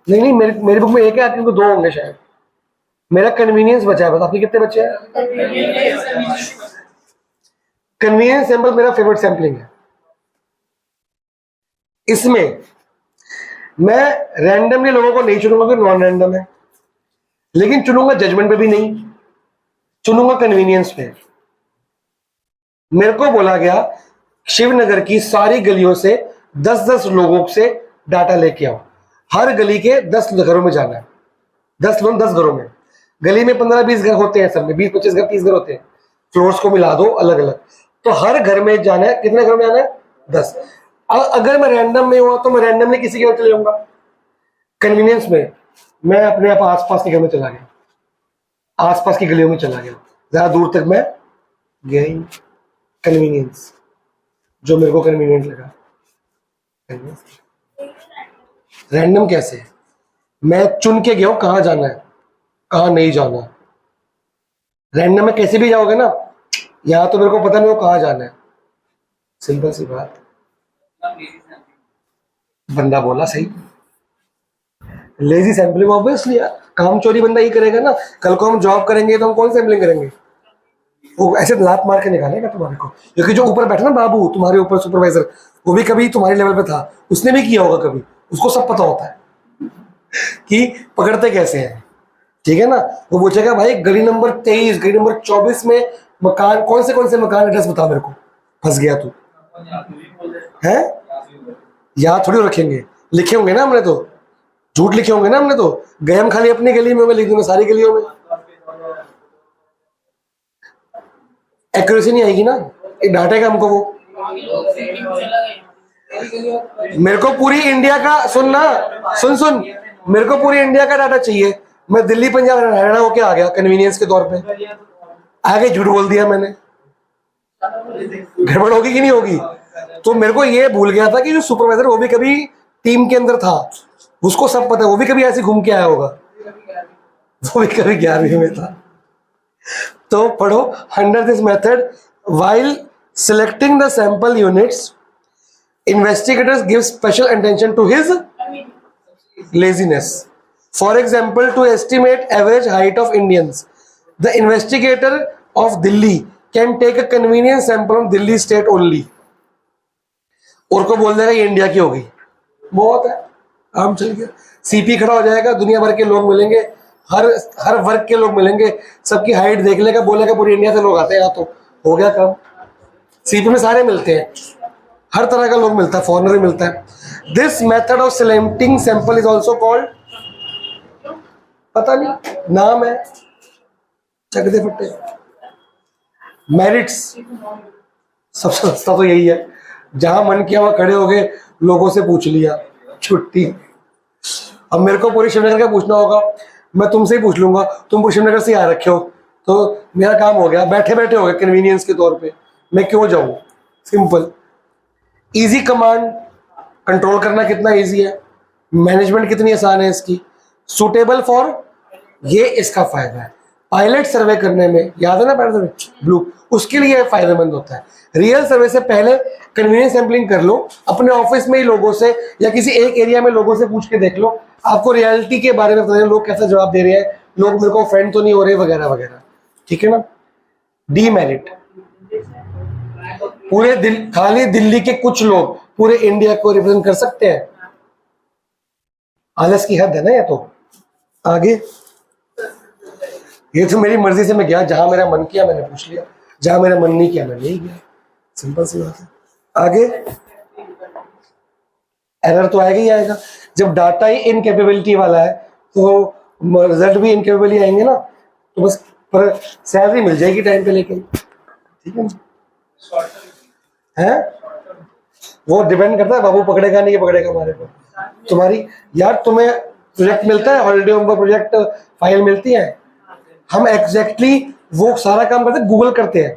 नहीं नहीं, मेरी बुक में एक है, आपकी बुक में 2 होंगे शायद। मेरा कन्वीनियंस बचा है बस, आपके कितने बचे हैं? कन्वीनियंस सैंपल मेरा फेवरेट सैम्पलिंग है। इसमें मैं रैंडमली लोगों को नहीं चुनूंगा कि नॉन रैंडम है, लेकिन चुनूंगा जजमेंट पे भी नहीं, चुनूंगा कन्वीनियंस पे। मेरे को बोला गया शिवनगर की सारी गलियों से 10-10 लोगों से डाटा लेके आओ, हर गली के 10 घरों में जाना है, 10 लोग 10 घरों में, गली में 15-20 घर होते हैं, सब में 20-25 घर 30 घर होते हैं, फ्लोर्स को मिला दो अलग अलग, तो हर घर में जाना है। कितने घर में जाना है? 10। अगर मैं रैंडम में हुआ तो मैं रैंडमली किसी के घर चले जाऊंगा। कन्वीनियंस में मैं अपने आप आसपास के घर में चला गया, आसपास की गलियों में चला गया, ज्यादा दूर तक मैं गया ही। कन्वीनियंस, जो मेरे को कन्वीनियंट लगा। रैंडम कैसे, मैं चुन के गया हूं कहां जाना है कहां नहीं जाना। रैंडम में कैसे भी जाओगे ना, यहां तो मेरे को पता नहीं हो कहां जाना है, सिंपल सी बात। बंदा बोला सही, लेजी सैम्पलिंग ऑब्वियसली काम चोरी बंदा ही करेगा ना। कल को हम जॉब करेंगे तो हम कौन सैम्पलिंग करेंगे, वो ऐसे लात मार के निकालेगा तुम्हारे को। क्योंकि जो ऊपर बैठा ना बाबू तुम्हारे ऊपर, सुपरवाइजर, वो भी कभी तुम्हारे लेवल पे था, उसने भी किया होगा कभी, उसको सब पता होता है कि पकड़ते कैसे हैं, ठीक है ना। वो पूछेगा भाई गली नंबर 23, गली नंबर 24 में मकान कौन से मकान, एड्रेस बता मेरे को, फंस गया तू है। याद थोड़ी रखेंगे, लिखे होंगे ना हमने, तो झूठ लिखे होंगे ना हमने, तो गए हम खाली अपनी गली में, मैं लिख दूंगा सारी गलियों में, एक्यूरेसी नहीं आएगी ना, एक डांटेगा हमको वो। मेरे को पूरी इंडिया का सुन, मेरे को पूरी इंडिया का डाटा चाहिए। मैं दिल्ली पंजाब हरियाणा होके आ गया कन्वीनियंस के तौर पे, आगे झूठ बोल दिया मैंने, गड़बड़ होगी कि नहीं होगी। तो मेरे को ये भूल गया था कि जो सुपरवाइजर वो भी कभी टीम के अंदर था, उसको सब पता है, वो भी कभी ऐसे घूम के आया होगा, वो भी कभी 11वीं में था। तो पढ़ो, under this method while selecting the sample units investigators give special attention to his laziness. For example, to estimate average height of Indians, the investigator of Delhi can take a convenience sample of Delhi state only. और को बोल देगा ये India की होगी, बहुत है, काम चल गया। सीपी खड़ा हो जाएगा, दुनिया भर के लोग मिलेंगे, हर वर्ग के लोग मिलेंगे, सबकी हाइट देख लेगा, बोलेगा पूरी इंडिया से लोग आते हैं यहाँ, तो हो गया काम। सीपी में सारे मिलते हैं, हर तरह का लोग मिलता है, फॉरनर भी मिलता है। This method of selecting sample is also called, पता नहीं नाम है, चक दे फट्टे, मेरिट्स। सबसे सस्ता तो यही है, जहां मन किया वहां खड़े हो गए, लोगों से पूछ लिया, छुट्टी। अब मेरे को पूरी शिवनगर का पूछना होगा, मैं तुमसे ही पूछ लूंगा, तुम पूरी शिवनगर से आ रखे हो, तो मेरा काम हो गया, बैठे बैठे हो गया कन्वीनियंस के तौर पे, मैं क्यों जाऊं, सिंपल। इजी कमांड, कंट्रोल करना कितना इजी है, मैनेजमेंट कितनी आसान है इसकी, सुटेबल फॉर, ये इसका फायदा है। पायलट सर्वे करने में, याद है ना पायलट सर्वे ब्लू, उसके लिए फायदेमंद होता है। रियल सर्वे से पहले कन्वीनियंस सैंपलिंग कर लो, अपने ऑफिस में ही लोगों से या किसी एक एरिया में लोगों से पूछ के देख लो, आपको रियलिटी के बारे में पता है, लोग कैसा जवाब दे रहे हैं, लोग मेरे को ऑफेंड तो नहीं हो रहे, वगैरह वगैरह, ठीक है ना। डीमेरिट, पूरे खाली दिल्ली के कुछ लोग पूरे इंडिया को रिप्रेजेंट कर सकते हैं, आलस की हद है ना ये तो। आगे, ये तो मेरी मर्जी से मैं गया, जहां मेरा मन किया मैंने पूछ लिया, जहां मेरा मन नहीं किया मैं नहीं गया, सिंपल सी बात है। आगे एरर तो आएगा ही आएगा। जब डाटा ही इनकेपेबिलिटी वाला है तो रिजल्ट भी इनकेपेबल ही आएंगे ना, तो बस पर सैलरी मिल जाएगी टाइम पे, लेकिन ठीक है हैं, वो डिपेंड करता है बाबू पकड़ेगा नहीं पकड़ेगा हमारे को। तुम्हारी यार तुम्हें प्रोजेक्ट मिलता है, हॉलीडे होम का प्रोजेक्ट फाइल मिलती है, हम एग्जैक्टली वो सारा काम करते हैं, गूगल करते हैं,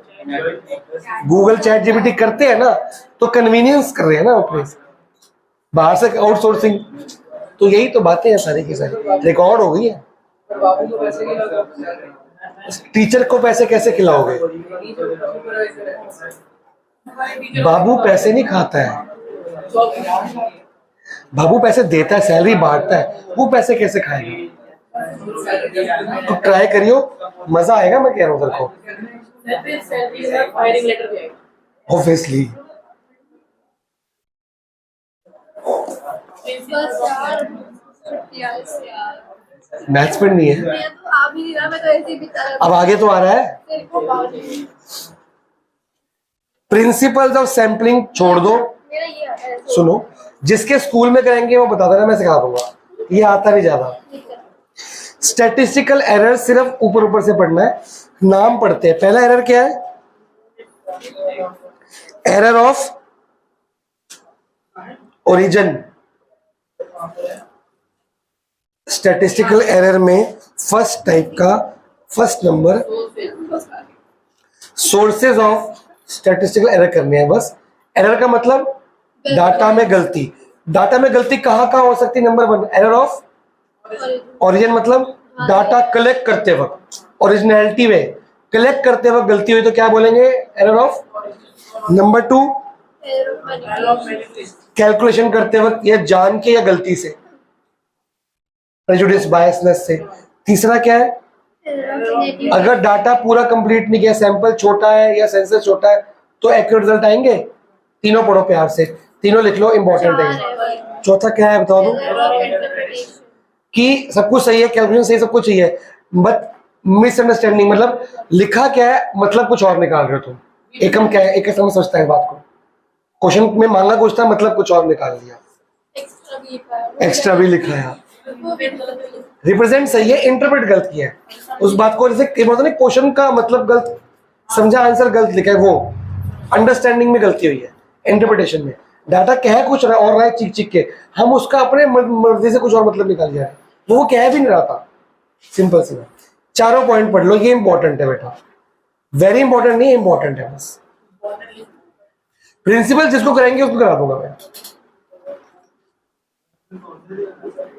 गूगल चैट जीपीटी करते हैं ना, तो कन्वीनियंस कर रहे हैं ना अपने बाहर से आउटसोर्सिंग। तो यही तो बातें हैं सारी की सारी, रिकॉर्ड हो गई है। टीचर को पैसे कैसे खिलाओगे? बाबू पैसे नहीं खाता है, बाबू पैसे देता है, सैलरी बांटता है, वो पैसे कैसे खाएगा? तो ट्राई करियो, मजा आएगा, मैं कह रहा हूँ तेरे को। ऑब्वियसली मैथ्स पर नहीं है, अब आगे तो आ रहा है। प्रिंसिपल्स ऑफ सैम्पलिंग छोड़ दो, सुनो, जिसके स्कूल में करेंगे वो बता देना, मैं सिखा दूंगा, ये आता नहीं ज्यादा। स्टैटिस्टिकल एरर सिर्फ ऊपर ऊपर से पढ़ना है, नाम पढ़ते हैं। पहला एरर क्या है? Error of origin. Statistical error में फर्स्ट टाइप का first number sources of statistical error करने हैं बस। एरर का मतलब डाटा में गलती। डाटा में गलती कहाँ कहाँ हो सकती है? नंबर 1 एरर ऑफ ओरिजिन, मतलब डाटा कलेक्ट करते वक्त, ओरिजिनलिटी में कलेक्ट करते वक्त गलती हुई तो क्या बोलेंगे? Error of. नंबर 2 कैलकुलेशन करते वक्त, या जान के या गलती से, प्रेजुडिस बायसनेस से। तीसरा क्या है? अगर डाटा पूरा कंप्लीट नहीं किया, सैंपल छोटा है या सेंसस छोटा है, तो एक्यूरेट रिजल्ट आएंगे। तीनों पढ़ो प्यार से, तीनों लिख लो, इंपॉर्टेंट है। चौथा क्या है बता दो? कि सब कुछ सही है, कैलकुलेशन सही, सब कुछ सही है, बट मिसअंडरस्टैंडिंग, मतलब लिखा क्या है मतलब कुछ और निकाल रहे हो तुम। एकम क्या है? एक समझ सोचता है बात को, क्वेश्चन में मांगा कुछ था, मतलब कुछ और निकाल दिया, एक्स्ट्रा भी लिखा है। रिप्रेजेंट सही है, इंटरप्रेट गलत किया है उस बात को। जैसे क्वेश्चन का मतलब गलत समझा, आंसर गलत लिखा है, वो अंडरस्टैंडिंग में गलती हुई है, इंटरप्रिटेशन में। डाटा कह कुछ रहा और रहा है चिक चिक के, हम उसका अपने मर्जी से कुछ और मतलब निकाल लिया है, वो कह भी नहीं रहा था। सिंपल सी बात। चारों पॉइंट पढ़ लो, ये इंपॉर्टेंट है बेटा, वेरी इंपॉर्टेंट नहीं, इंपॉर्टेंट है बस। प्रिंसिपल जिसको कराएंगे उसको करा दूंगा मैं।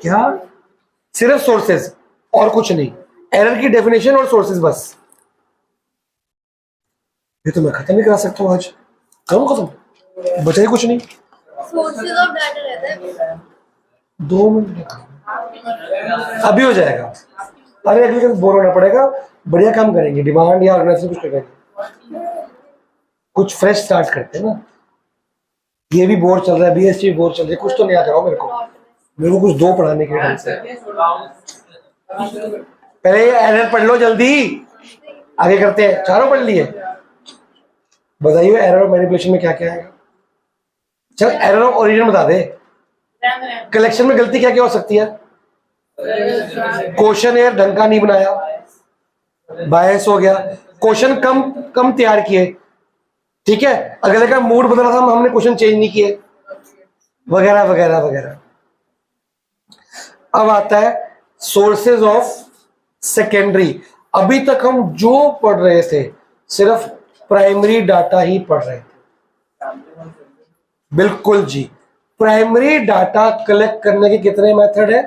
क्या? सिर्फ सोर्सेज और कुछ नहीं, एरर की डेफिनेशन और सोर्सेज बस। ये तो मैं खत्म ही करा सकता हूँ आज, करूँ खत्म, बचा ही कुछ नहीं। सोर्सेज ऑफ डाटा रहता है 2 मिनट अभी हो जाएगा। अरे अगले दिन बोर होना पड़ेगा, बढ़िया काम करेंगे, डिमांड या ऑर्गेनाइजेशन कुछ करेंगे, कुछ फ्रेश स्टार्ट करते हैं ना। ये भी बोर चल रहा है, बीएससी बोर चल रही है, कुछ तो नया कराओ मेरे को कुछ दो पढ़ाने के ढंग से। पहले ये एरर पढ़ लो जल्दी, आगे करते हैं। चारों पढ़ लिए, बताइए एरर ऑफ मैनिपुलेशन में क्या क्या आएगा। चल एरर ऑफ ओरिजिन बता दे। कलेक्शन में गलती क्या क्या हो सकती है? क्वेश्चन यार ढंग का नहीं बनाया, बायस हो गया, क्वेश्चन कम तैयार किए, ठीक है, अगले का मूड बदला था, हमने क्वेश्चन चेंज नहीं किए, वगैरह वगैरह वगैरह। अब आता है सोर्सेज ऑफ सेकेंडरी। अभी तक हम जो पढ़ रहे थे सिर्फ प्राइमरी डाटा ही पढ़ रहे थे, बिल्कुल जी। प्राइमरी डाटा कलेक्ट करने के कितने मेथड है?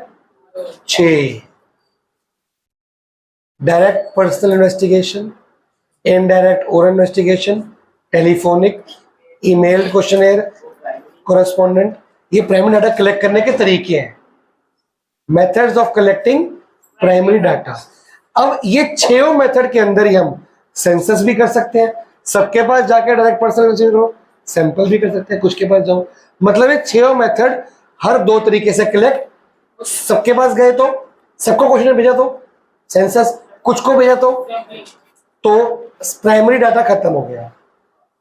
6। Direct personal investigation, indirect oral investigation, telephonic, email questionnaire, correspondent. ये प्राइमरी डाटा कलेक्ट करने के तरीके हैं, methods of collecting primary data. अब ये 6 मेथड के अंदर ही हम सेंसस भी कर सकते हैं, सबके पास जाकर डायरेक्ट पर्सनल इन्वेस्टिगेशन करो, सैंपल भी कर सकते हैं, कुछ के पास जाओ, मतलब ये 6 मेथड हर 2 तरीके से कलेक्ट। सबके पास गए तो सबको क्वेश्चन भेजा तो सेंसस, कुछ को भेजा तो तो प्राइमरी डाटा खत्म हो गया।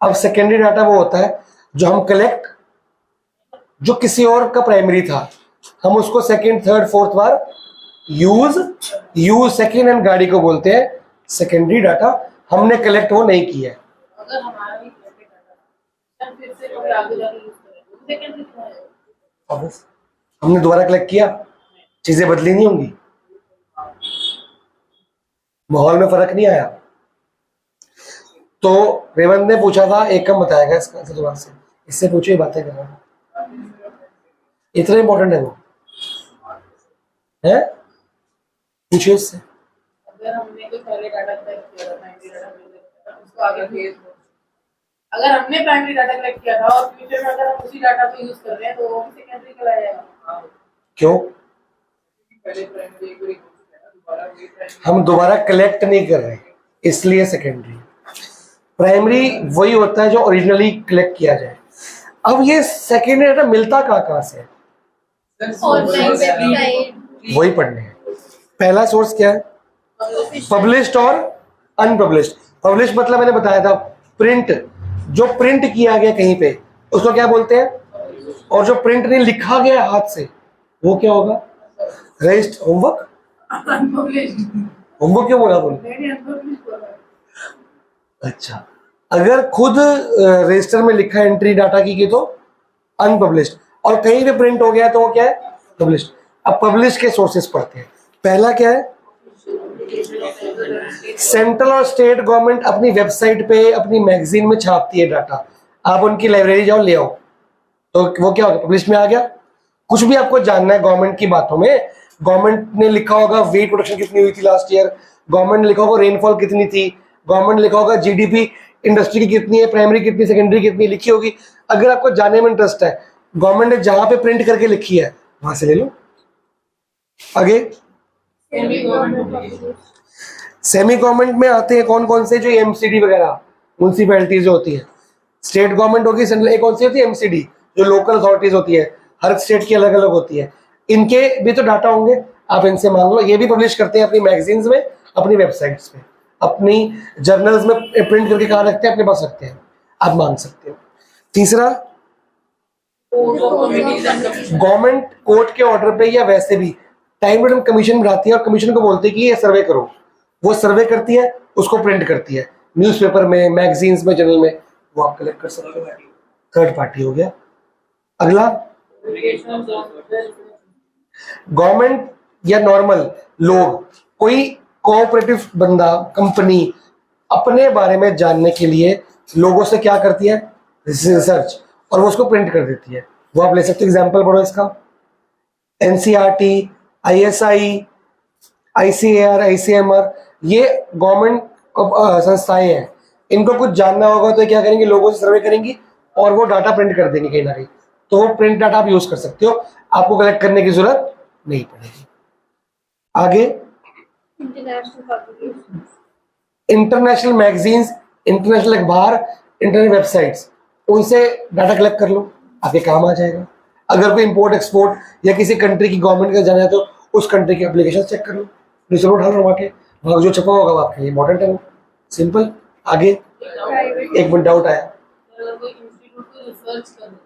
अब सेकेंडरी डाटा वो होता है जो हम कलेक्ट, जो किसी और का प्राइमरी था, हम उसको second, third, fourth bar use second and गाड़ी को बोलते हैं सेकेंडरी डाटा। हमने कलेक्ट वो नहीं किया है। अगर हमारा भी collected data है, फिर से कोई आगे जाके यूज करेगा, तो सेकेंडरी क्यों है? अब हमने दोबारा कलेक्ट किया, चीजें बदली नहीं होंगी, माहौल में फर्क नहीं आया। तो रेवंत ने पूछा था, एक कम बताएगा इसका आंसर दोबारा से, इससे पूछो, ये बातें कर रहा हूँ, इतना इंपॉर्टेंट है वो, है पूछिए इससे। अगर हमने कोई पहले डाटा कलेक्ट किया था, प्राइमरी डाटा कलेक्ट किया था, उसको आगे भेज दो। अगर हमने प्राइमरी डाटा कलेक्ट किया था और फ्यूचर में अगर हम उसी डाटा को यूज कर रहे हैं, तो वो भी सेकेंडरी कहलाया जाएगा। क्यों? पहले प्राइमरी एक बार यूज किया था, दोबारा वही primary- हम दोबारा कलेक्ट नहीं कर रहे, इसलिए सेकेंडरी। प्राइमरी वही होता है जो ओरिजिनली कलेक्ट किया जाए। अब ये सेकेंडरी डाटा मिलता कहाँ से है? ऑनलाइन वेबसाइट, वही पढ़ने हैं। पहला सोर्स क्या है? पब्लिश्ड और अनपब्लिश्ड। पब्लिश मतलब मैंने बताया था प्रिंट, जो प्रिंट किया गया कहीं पे उसको क्या बोलते हैं, और जो प्रिंट नहीं लिखा गया हाथ से वो क्या होगा? रजिस्टर। Homework, Unpublished। होमवर्क क्यों बोला बोले? मैंने unpublished बोला। अच्छा, अगर खुद रजिस्टर में लिखा एंट्री डाटा की तो अनपब्लिश्ड, और कहीं पे प्रिंट हो गया तो वो क्या है? पब्लिश्ड। अब पब्लिश के सोर्सेस पढ़ते हैं। पहला क्या है? सेंट्रल और स्टेट गवर्नमेंट अपनी वेबसाइट पे, अपनी मैगजीन में छापती है डाटा। आप उनकी लाइब्रेरी जाओ, ले आओ, तो वो क्या होगा? पब्लिश में आ गया। कुछ भी आपको जानना है गवर्नमेंट की बातों में, गवर्नमेंट ने लिखा होगा वेट प्रोडक्शन कितनी हुई थी लास्ट ईयर, गवर्नमेंट ने लिखा होगा रेनफॉल कितनी थी, गवर्नमेंट ने लिखा होगा जीडीपी इंडस्ट्री की कितनी है, प्राइमरी कितनी, सेकेंडरी कितनी लिखी होगी। अगर आपको जानने में इंटरेस्ट है, गवर्नमेंट ने जहां पे प्रिंट करके लिखी है वहां से ले लो। आगे सेमी गवर्नमेंट में आते हैं कौन कौन से? जो एमसीडी वगैरह म्यूनसिपैलिटीज जो होती है, स्टेट गवर्नमेंट होगी, सेंट्रल एक कौन सी होती है? एमसीडी, जो लोकल अथॉरिटीज होती है, हर स्टेट की अलग अलग होती है। इनके भी तो डाटा होंगे, आप इनसे मांग लो। ये भी पब्लिश करते हैं अपनी मैगजीन्स में, अपनी वेबसाइट्स पे, अपनी जर्नल्स में प्रिंट करके कहाँ रखते हैं? अपने पास रखते हैं, आप मांग सकते हो। तीसरा, गवर्नमेंट कोर्ट के ऑर्डर पे या वैसे भी टाइम टू टाइम कमीशन बनाती है और कमीशन को बोलती है कि ये सर्वे करो, वो सर्वे करती है, उसको प्रिंट करती है न्यूज़पेपर में, मैगजीन्स में, जर्नल में, वो आप कलेक्ट कर सकते हो। थर्ड पार्टी हो गया। अगला, गवर्नमेंट या नॉर्मल लोग, कोई कोऑपरेटिव बंदा, कंपनी अपने बारे में जानने के लिए लोगों से क्या करती है? रिसर्च, और वो उसको प्रिंट कर देती है। वो आप ले सकते हो। एग्जाम्पल पढ़ो इसका, एनसीईआरटी, आईएसआई, आईसीएआर, आईसीएमआर, ये गवर्नमेंट संस्थाएं हैं। इनको कुछ जानना होगा तो क्या करेंगे? लोगों से सर्वे करेंगी और वो डाटा प्रिंट कर देंगे कहीं ना कहीं। तो वो प्रिंट डाटा आप यूज कर सकते हो, आपको कलेक्ट करने की जरूरत नहीं पड़ेगी। आगे, international publication, international magazines, international अखबार, इंटरनेट वेबसाइट्स, उनसे डाटा कलेक्ट कर लो, आपके काम आ जाएगा। अगर कोई इंपोर्ट एक्सपोर्ट या किसी कंट्री की गवर्नमेंट का जाना है तो उस कंट्री की एप्लीकेशन चेक कर लो, रिजल्ट उठा लो वहाँ के, वहाँ जो छपा होगा वो आपके लिए इंपॉर्टेंट है। वो सिंपल। आगे, प्राइवेट, एक मिनट डाउट आया। अगर कोई इंस्टीट्यूट को रिसर्च कर रहे हैं,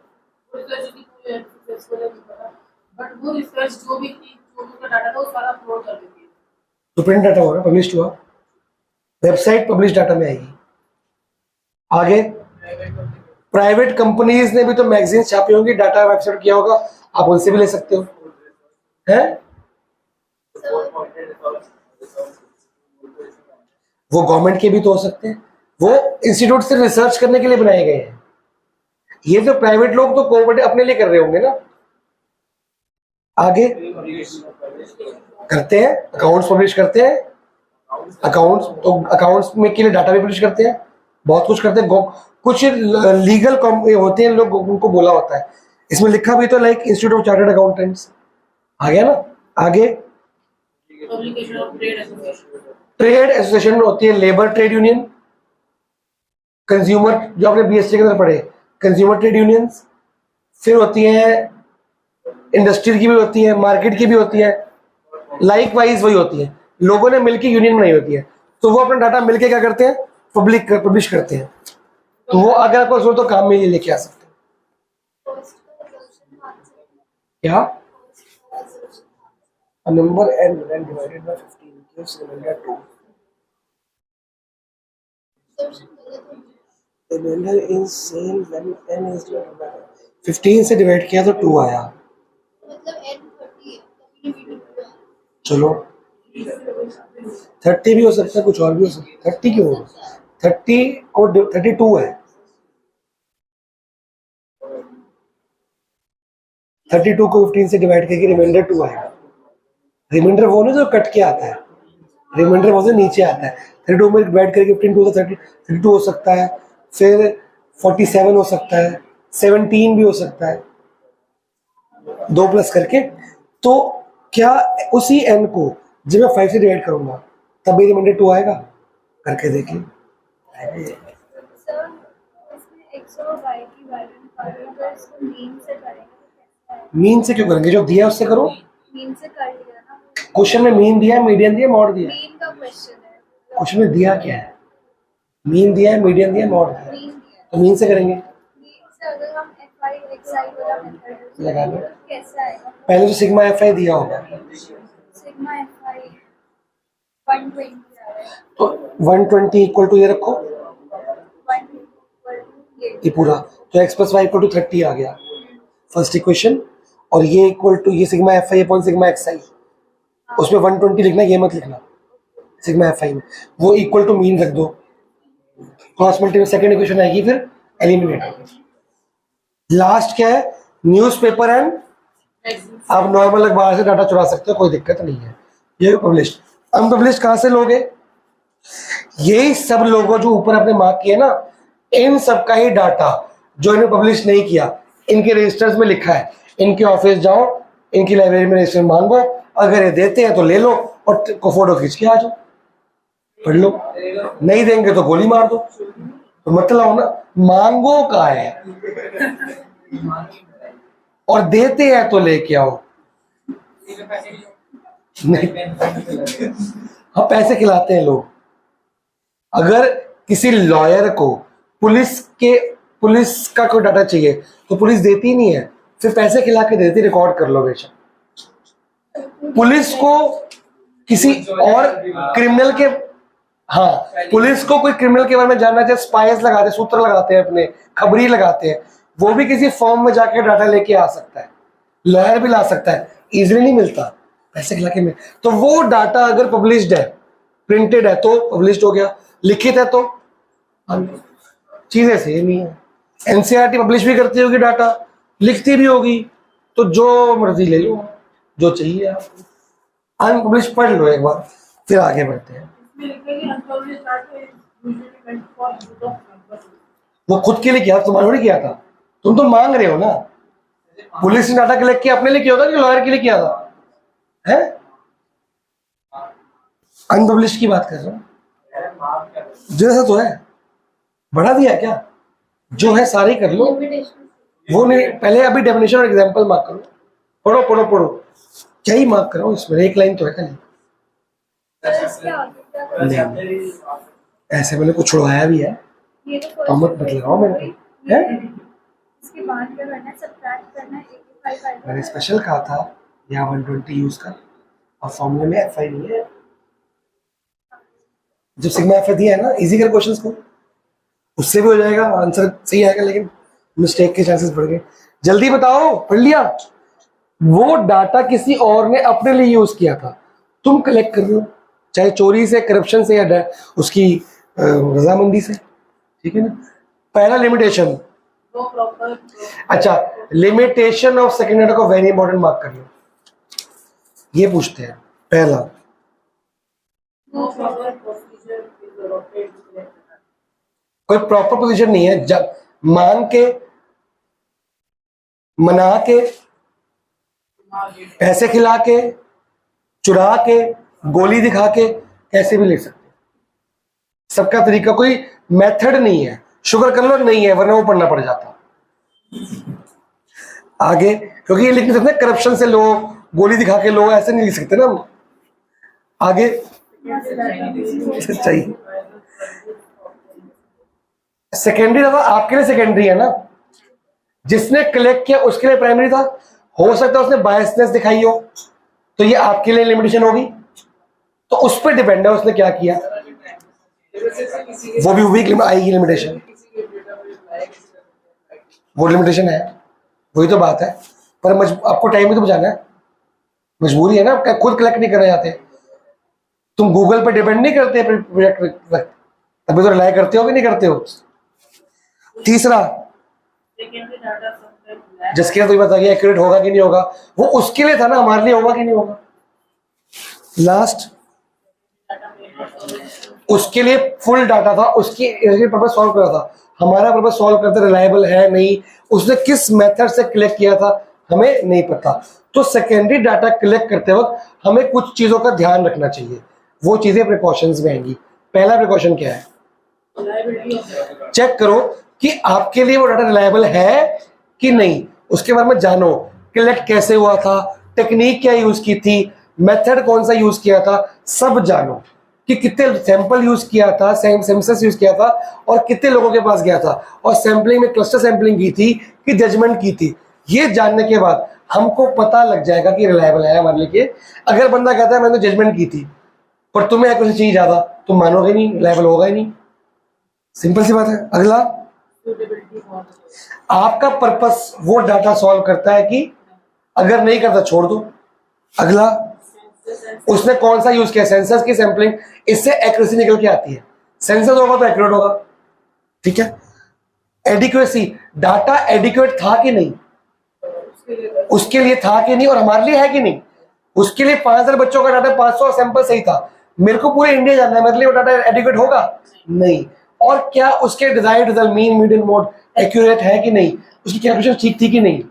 वो रिसर्च की कोई सक्सेसफुल है नहीं पता, बट वो रिसर्च जो भी थी, जो भी उसका डाटा था, वो सारा अपलोड कर देती है। तो प्रिंट डाटा होगा, पब्लिश हुआ, वेबसाइट पब्लिश डाटा में आएगी। आगे, प्राइवेट कंपनीज ने भी तो मैगजीन छापी होंगी, डाटा वेबसाइट किया होगा, आप उनसे भी ले सकते हो, है? वो गवर्नमेंट के भी तो हो सकते हैं, वो इंस्टीट्यूट से रिसर्च करने के लिए बनाए गए हैं। ये तो प्राइवेट लोग तो कोऑपरेटिव अपने लिए कर रहे होंगे ना। आगे करते हैं, अकाउंट्स पब्लिश करते हैं, अकाउंट्स तो अकाउंट्स में के लिए डाटा भी पब्लिश करते हैं, बहुत कुछ करते हैं। कुछ लीगल होते हैं लोग, उनको बोला होता है, इसमें लिखा भी तो like institute of chartered accountants, आ गया ना। आगे, publication of trade association, trade association होती है, लेबर ट्रेड यूनियन, कंज्यूमर, जो आपने बीएससी के अंदर पढ़े, कंज्यूमर ट्रेड यूनियंस, फिर होती है इंडस्ट्री की भी होती है, मार्केट की भी होती है, लाइक वाइज वही होती है, लोगों ने मिलकर यूनियन बनाई होती है। तो वो अपना डाटा मिलके क्या करते हैं, पब्लिश करते हैं। तो वो अगर आपको जरूरत तो काम में ये लेके आ सकते हैं। क्या number n divided by 15 gives remainder 2। Reminder is same when n is divided by 15 से डिवाइड किया तो 2 आया। मतलब n 30 है, तभी वीडियो है। चलो 30 भी हो सकता है, कुछ और भी हो सकता है। 30 क्यों होगा? 30 को 32 है, 32 को 15 से डिवाइड करके रिमाइंडर 2 आएगा। रिमाइंडर वो नहीं जो कट के आता है, रिमाइंडर वो से नीचे आता है। 32 में डिवाइड करके 15 2 तो 32 हो सकता है, फिर 47 हो सकता है, 17 भी हो सकता है, 2 प्लस करके। तो क्या उसी n को जब मैं 5 से डिवाइड करूंगा तब भी रिमाइंडर 2 आएगा? करके देखिए। सर इसमें x और y की वैल्यू निकालनी है, तो इसको मीन से करेंगे तो कैसे आएगा? मीन से क्यों करेंगे? जो दिया है उससे करो। मीन से कर लिया ना, क्वेश्चन में मीन दिया है, मीडियन दिया है, मॉड दिया है। मीन का क्वेश्चन है, क्वेश्चन में दिया क्या है? मीन दिया है, मीडियन दिया है, मॉड दिया है। मीन दिया है। तो मीन से करेंगे। मीन से अगर हम fi xi वाला मेथड यूज लगा लो। करेंगे तो कैसे आएगा? पहले तो सिग्मा fi दिया होगा, सिग्मा fi 120 आ रहा है, तो 120 इक्वल टू ये रखो, 1 इक्वल टू ये पूरा, तो x plus y equal to 30 आ गया फर्स्ट इक्वेशन। और ये इक्वल टू ये sigma fi upon sigma xi, उसमें 120 लिखना, ये मत लिखना सिग्मा fi में, वो इक्वल टू मीन रख दो। क्रॉस मल्टीप्लाई सेकंड इक्वेशन आएगी, फिर एलिमिनेट। लास्ट क्या है? न्यूज़पेपर एंड, आप नॉर्मल अखबार से डाटा चुरा सकते हो, कोई दिक्कत नहीं है। ये पब्लिश, अनपब्लिश कहाँ से लोगे? यही सब लोगों जो ऊपर आपने मार्क किया ना, इन सब का ही डाटा जो इन्हें पब्लिश नहीं किया, इनके रजिस्टर्स में लिखा है। इनके ऑफिस जाओ, इनकी लाइब्रेरी में रजिस्टर मांगो, अगर ये देते हैं तो ले लो और को फोटो खींच के आ जाओ, पढ़ लो। नहीं देंगे तो गोली मार दो। तो मतलब ना, मांगो का है और देते हैं तो लेके आओ। नहीं, हाँ पैसे खिलाते हैं लोग। अगर किसी लॉयर को पुलिस का कोई डाटा चाहिए तो पुलिस देती नहीं है, फिर पैसे खिला के देती, रिकॉर्ड कर लो बेशक। पुलिस को किसी और क्रिमिनल के, हाँ पुलिस को कोई क्रिमिनल के बारे में जानना चाहिए, स्पाइस लगाते हैं, सूत्र लगाते हैं, अपने खबरी लगाते हैं, वो भी किसी फॉर्म में जाके डाटा लेके आ सकता है। लॉयर भी ला सकता है, इजीली नहीं मिलता, पैसे खिला के मिल। तो वो डाटा अगर पब्लिश्ड है, प्रिंटेड है तो पब्लिश्ड हो गया, लिखित है तो चीजें सेम ही है। एनसीईआरटी पब्लिश भी करती होगी डाटा, लिखती भी होगी, तो जो मर्जी ले लो, जो चाहिए आपको। अनपब्लिश पढ़ लो एक बार, फिर आगे बढ़ते हैं। वो खुद के लिए किया, तुम्हारे लिए किया था, तुम तो मांग रहे हो ना। पुलिस ने डाटा कलेक्ट किया अपने लिए किया होता कि लॉयर के लिए किया था? है अनपब्लिश की बात कर रहा हूँ। जैसा तो है, बढ़ा दिया क्या? जो है सारे कर लो, वो नहीं। पहले अभी डेफिनेशन और एग्जांपल मार्क करो, पढ़ो पढ़ो पढ़ो, क्या ही मार्क करो इसमें, एक लाइन तो है खाली। नहीं, ऐसे मैंने कुछ छुड़वाया भी है, तो मत लगाओ मेरे को। है इसके बाद क्या करना है? सब्ट्रैक्ट करना है, 85 आएगा। मैंने स्पेशल कहा था यहाँ 120 यूज कर, और फॉर्मूले में fi नहीं है। जब सिग्मा fi दिया है ना, इजी कर क्वेश्चंस को, उससे भी हो जाएगा, आंसर सही आएगा, लेकिन मिस्टेक के चांसेस बढ़ गए। जल्दी बताओ, पढ़ लिया? वो डाटा किसी और ने अपने लिए यूज किया था, तुम कलेक्ट कर रहे हो, चाहे चोरी से, करप्शन से, या उसकी रजामंदी से, ठीक है ना। पहला लिमिटेशन, अच्छा लिमिटेशन ऑफ सेकंड डाटा को वेरी इंपॉर्टेंट मार्क कर लो। ये पूछते हैं पहला, कोई प्रॉपर पोजीशन नहीं है। जब मांग के, मना के, पैसे खिला के, चुरा के, गोली दिखा के, कैसे भी ले सकते हैं। सबका तरीका, कोई मेथड नहीं है। शुगर कर लो नहीं है, वरना वो पढ़ना पड़ जाता आगे, क्योंकि ये लिख नहीं सकते करप्शन से लो, गोली दिखा के लो, ऐसे नहीं लिख सकते ना हम। आगे चाहिए। सेकेंडरी डाटा आपके लिए सेकेंडरी है ना, जिसने कलेक्ट किया उसके लिए प्राइमरी था। हो सकता है उसने बायसनेस दिखाई हो, तो ये आपके लिए लिमिटेशन होगी, तो उस पर डिपेंड है उसने क्या किया, वो भी वीक आएगी लिमिटेशन, वो लिमिटेशन है, वही तो बात है। पर आपको टाइम भी तो बचाना है, मजबूरी है ना, आप खुद कलेक्ट नहीं करना चाहते, तुम गूगल पे डिपेंड नहीं करते प्रोजेक्ट, अभी तो रिलाई करते हो कि नहीं करते हो। तीसरा जिसके लिए तो बता गया एक्यूरेट होगा कि नहीं होगा, वो उसके लिए था ना, हमारे लिए होगा कि नहीं होगा। लास्ट उसके लिए फुल डाटा था, उसकी पर्पज सॉल्व कर रहा था, हमारा पर्पज सॉल्व करते रिलायबल है नहीं, उसने किस मेथड से कलेक्ट किया था हमें नहीं पता। तो सेकेंडरी डाटा कलेक्ट करते वक्त हमें कुछ चीजों का ध्यान रखना चाहिए, वो चीजें प्रिकॉशंस में आएंगी। पहला प्रिकॉशन क्या है, चेक करो कि आपके लिए वो डाटा रिलायबल है कि नहीं, उसके बारे में जानो, कलेक्ट कैसे हुआ था, टेक्निक क्या यूज की थी, मेथड कौन सा यूज किया था, सब जानो कि कितने सैंपल यूज किया था, सेंसस यूज किया था और कितने लोगों के पास गया था, और सैंपलिंग में क्लस्टर सैंपलिंग की थी कि जजमेंट की थी। ये जानने के बाद हमको पता लग जाएगा कि रिलायबल है हमारे लिए। अगर बंदा कहता है मैंने जजमेंट की थी पर तुम्हें एक्यूरेसी चाहिए ज्यादा, तुम मानोगे नहीं, रिलायबल होगा ही नहीं, सिंपल सी बात है। अगला, आपका पर्पस वो डाटा सॉल्व करता है कि अगर नहीं करता छोड़ दो। अगला, उसने कौन सा यूज किया, सेंसस की सैंपलिंग, इससे एक्यूरेसी निकल के आती है, सेंसस होगा तो एक्यूरेट होगा, ठीक है। एडिक्वेसी, डाटा एडिक्वेट था कि नहीं, उसके लिए था कि नहीं और हमारे लिए है कि नहीं। उसके लिए 5000 बच्चों का डाटा 500 सैंपल सही था, मेरे को पूरे इंडिया जानना है, मेरे लिए वो डाटा एडिक्वेट होगा नहीं। और क्या उसके desired result mean median mode accurate है कि नहीं, उसकी कैलकुलेशन ठीक थी कि नहीं,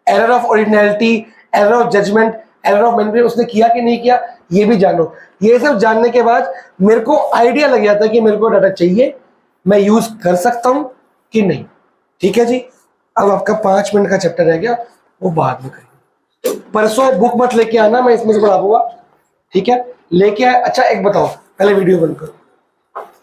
error of originality, error of judgement, error of manipulation उसने किया कि नहीं किया, ये भी जानो। ये सब जानने के बाद मेरे को आइडिया लग जाता है कि मेरे को डाटा चाहिए, मैं यूज कर सकता हूं कि नहीं। ठीक है जी, अब आपका 5 मिनट का चैप्टर रह गया, वो बाद में करेंगे। परसों बुक मत लेके आना, मैं इसमें से पढ़ा दूंगा, ठीक है, लेके आए। अच्छा एक बताओ, पहले वीडियो बंद करो।